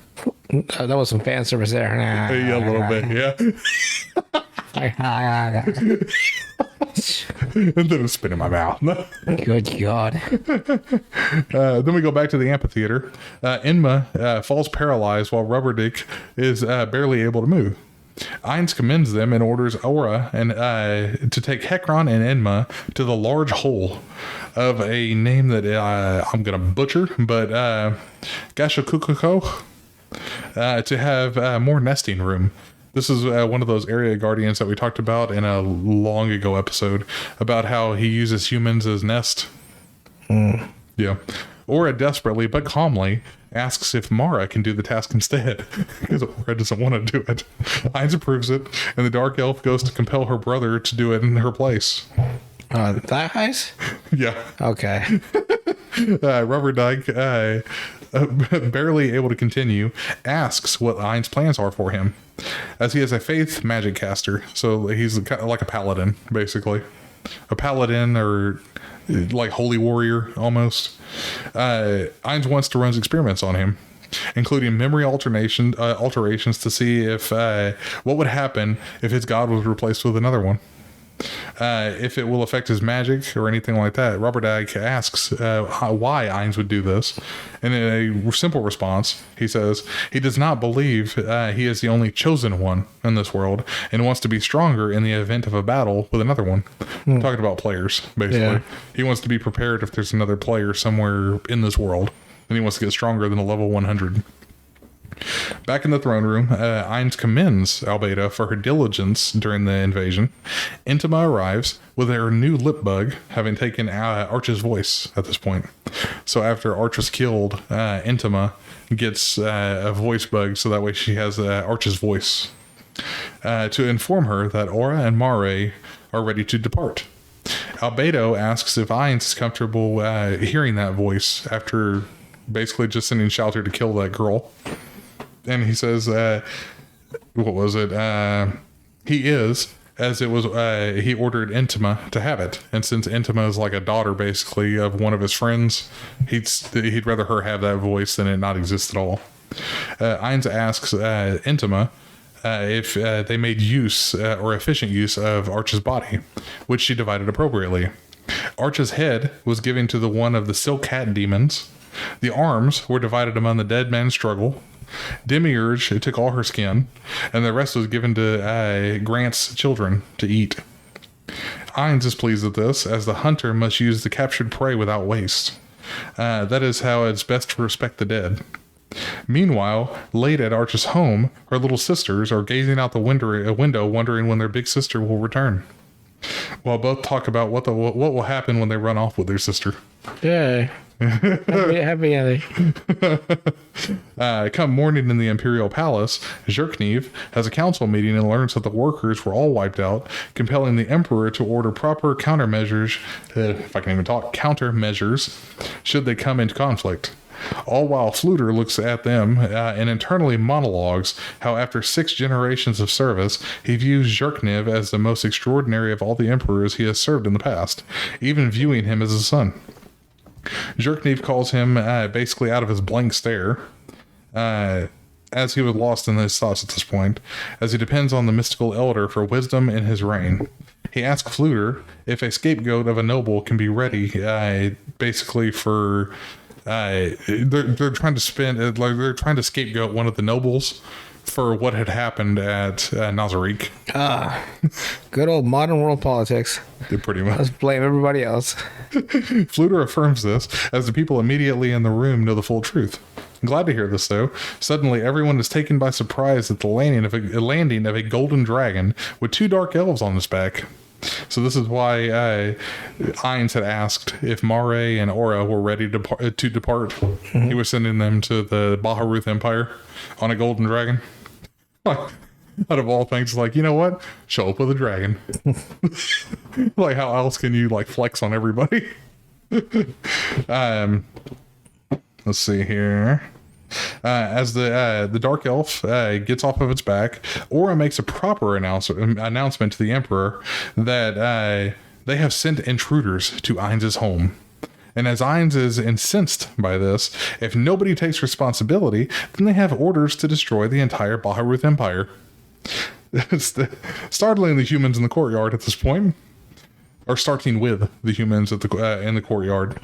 That was some fan service there. Yeah, a little bit, yeah. And then it's spit in my mouth. Good God. Then we go back to the amphitheater. Enma falls paralyzed while Rubberdick is barely able to move. Ainz commends them and orders Aura and to take Hekron and Enma to the large hole of a name that I'm going to butcher, but Gashokukoko, to have more nesting room. This is one of those area guardians that we talked about in a long ago episode about how he uses humans as nest. Yeah. Aura desperately but calmly asks if Mara can do the task instead, because Aura doesn't want to do it. Ainz approves it, and the Dark Elf goes to compel her brother to do it in her place. That heist? Yeah. Okay. Rubber Dyke, barely able to continue, asks what Ainz plans are for him, as he is a faith magic caster, so he's kind of like a paladin, basically. A paladin or like holy warrior almost. Ainz wants to run experiments on him, including memory alterations to see if what would happen if his god was replaced with another one. If it will affect his magic or anything like that. Robert Dyke asks why Ainz would do this. And in a simple response, he says he does not believe he is the only chosen one in this world and wants to be stronger in the event of a battle with another one. Talking about players, basically. Yeah. He wants to be prepared if there's another player somewhere in this world. And he wants to get stronger than a level 100. Back in the throne room, Ainz commends Albedo for her diligence during the invasion. Intima arrives with her new lip bug, having taken Arch's voice at this point. So after Arch was killed, Intima gets a voice bug, so that way she has Arch's voice to inform her that Aura and Mare are ready to depart. Albedo asks if Ainz is comfortable hearing that voice after basically just sending Shalltear to kill that girl. And he says, what was it? He is, as it was, he ordered Intima to have it. And since Intima is like a daughter, basically, of one of his friends, he'd rather her have that voice than it not exist at all. Ainz asks Intima if they made use or efficient use of Arch's body, which she divided appropriately. Arch's head was given to the one of the Silk Hat demons. The arms were divided among the dead man's struggle. Demiurge took all her skin, and the rest was given to Grant's children to eat. Ainz is pleased with this, as the hunter must use the captured prey without waste. That is how it's best to respect the dead. Meanwhile, late at Arch's home, her little sisters are gazing out the window wondering when their big sister will return. While both talk about what will happen when they run off with their sister. Yeah. Happy ending. Come morning in the Imperial Palace, Jircniv has a council meeting and learns that the workers were all wiped out, compelling the Emperor to order proper countermeasures, if I can even talk, countermeasures, should they come into conflict. All while Fluder looks at them and internally monologues how after 6 generations of service, he views Jircniv as the most extraordinary of all the emperors he has served in the past, even viewing him as a son. Jircniv calls him basically out of his blank stare, as he was lost in his thoughts at this point, as he depends on the mystical elder for wisdom in his reign. He asks Fluder if a scapegoat of a noble can be ready, basically for... they're trying to scapegoat one of the nobles for what had happened at Nazarick. Good old modern world politics. Pretty much. Let's blame everybody else. Fluder affirms this, as the people immediately in the room know the full truth. I'm glad to hear this, though. Suddenly, everyone is taken by surprise at the landing of a golden dragon with 2 dark elves on its back. So this is why Ainz had asked if Mare and Aura were ready to depart. Mm-hmm. He was sending them to the Baharuth Empire on a golden dragon. Out of all things, like, you know what? Show up with a dragon. Like, how else can you, like, flex on everybody? Let's see here. As the Dark Elf gets off of its back, Aura makes a proper announcement to the Emperor that they have sent intruders to Ainz's home. And as Ainz is incensed by this, if nobody takes responsibility, then they have orders to destroy the entire Baharuth Empire. Startling the humans in the courtyard at this point, or starting with the humans at in the courtyard.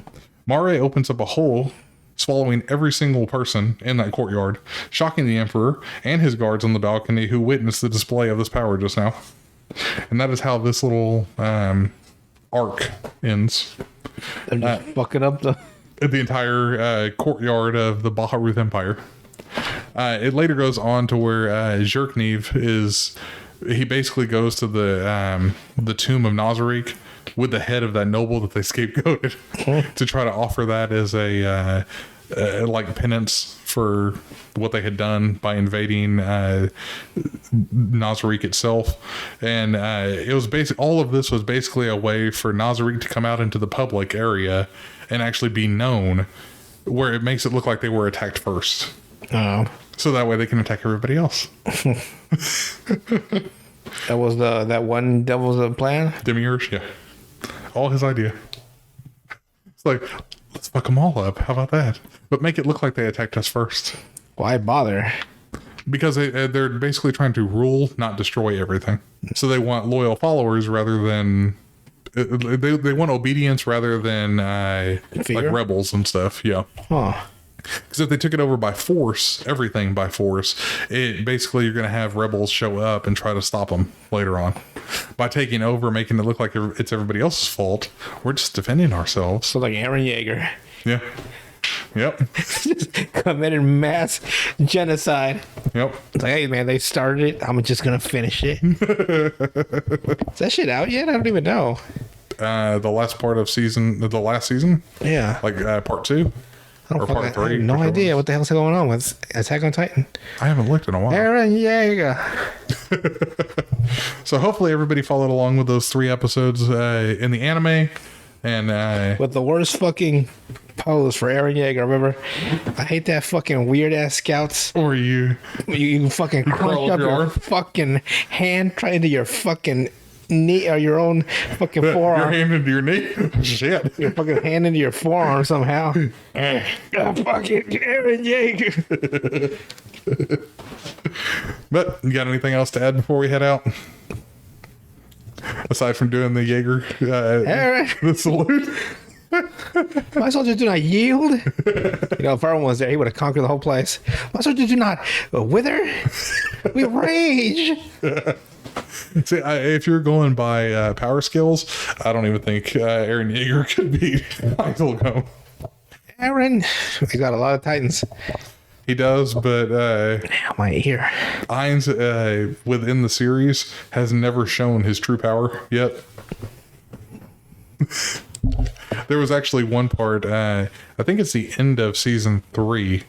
Mare opens up a hole, swallowing every single person in that courtyard, shocking the Emperor and his guards on the balcony who witnessed the display of this power just now. And that is how this little arc ends. They're just fucking up the entire courtyard of the Baharuth Empire. It later goes on to where Jircniv he basically goes to the tomb of Nazarick with the head of that noble that they scapegoated to try to offer that as a like penance for what they had done by invading Nazarick itself. And it was all of this was basically a way for Nazarick to come out into the public area and actually be known, where it makes it look like they were attacked first. Oh. So that way they can attack everybody else. That was the plan? Demiurge, yeah. All his idea. It's like, let's fuck them all up. How about that? But make it look like they attacked us first. Why bother? Because they're basically trying to rule, not destroy everything. So they want loyal followers rather than... They want obedience rather than like rebels and stuff. Yeah. Huh. Because if they took it over by force, everything by force, basically you're going to have rebels show up and try to stop them later on. By taking over, making it look like it's everybody else's fault, we're just defending ourselves. So like Eren Yeager. Yeah. Yep. Just committed mass genocide. Yep. It's like, hey man, they started it. I'm just going to finish it. Is that shit out yet? I don't even know. The last part of the last season? Yeah. Like part 2? Or part 3? I have no idea what the hell's going on with Attack on Titan. I haven't looked in a while. Eren Yeager. So hopefully everybody followed along with those 3 episodes in the anime. And with the worst fucking pose for Eren Yeager, remember? I hate that fucking weird ass scouts. Or you fucking crunch up your fucking hand right into your fucking knee or your own fucking forearm. Your hand into your knee? Shit. Your fucking hand into your forearm somehow. Fucking Eren Yeager. But you got anything else to add before we head out? Aside from doing the Jaeger the salute. My soldiers do not yield. You know, if Aaron was there, he would have conquered the whole place. My soldiers do not wither. We rage. See, if you're going by power skills, I don't even think Eren Yeager could beat Ainz. Eren, he got a lot of Titans. He does, but my ear. Ainz within the series has never shown his true power yet. There was actually one part, I think it's the end of season 3.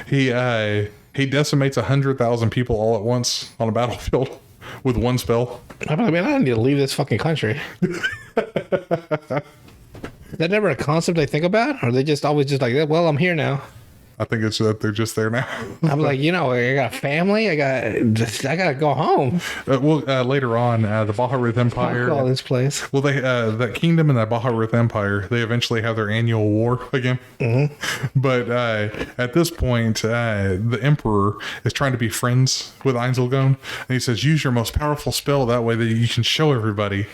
He decimates 100,000 people all at once on a battlefield with one spell. I mean, I need to leave this fucking country. Is that never a concept they think about? Or are they just always just like, well, I'm here now? I think it's that they're just there now. I'm like, you know, I got a family. I gotta go home. Later on, the Baharuth Empire. Fuck all this place. Well, they that kingdom and that Baharuth Empire, they eventually have their annual war again. Mm-hmm. But at this point, the Emperor is trying to be friends with Ainz, and he says, "Use your most powerful spell that way that you can show everybody."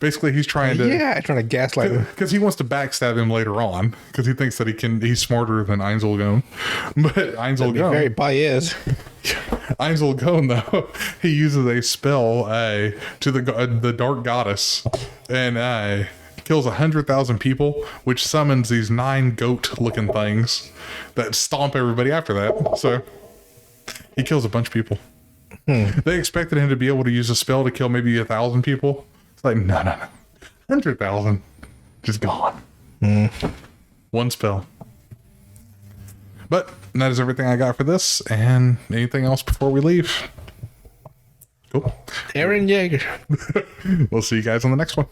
Basically, he's trying to gaslight him because he wants to backstab him later on because he thinks that he's smarter than Ainz. But Ainz very biased. Ainz though, he uses a spell to the dark goddess and kills 100,000 people, which summons these 9 goat-looking things that stomp everybody after that. So he kills a bunch of people. They expected him to be able to use a spell to kill maybe 1,000 people. It's like no, 100,000 just gone. One spell. But that is everything I got for this. And anything else before we leave? Cool. Eren Yeager. We'll see you guys on the next one.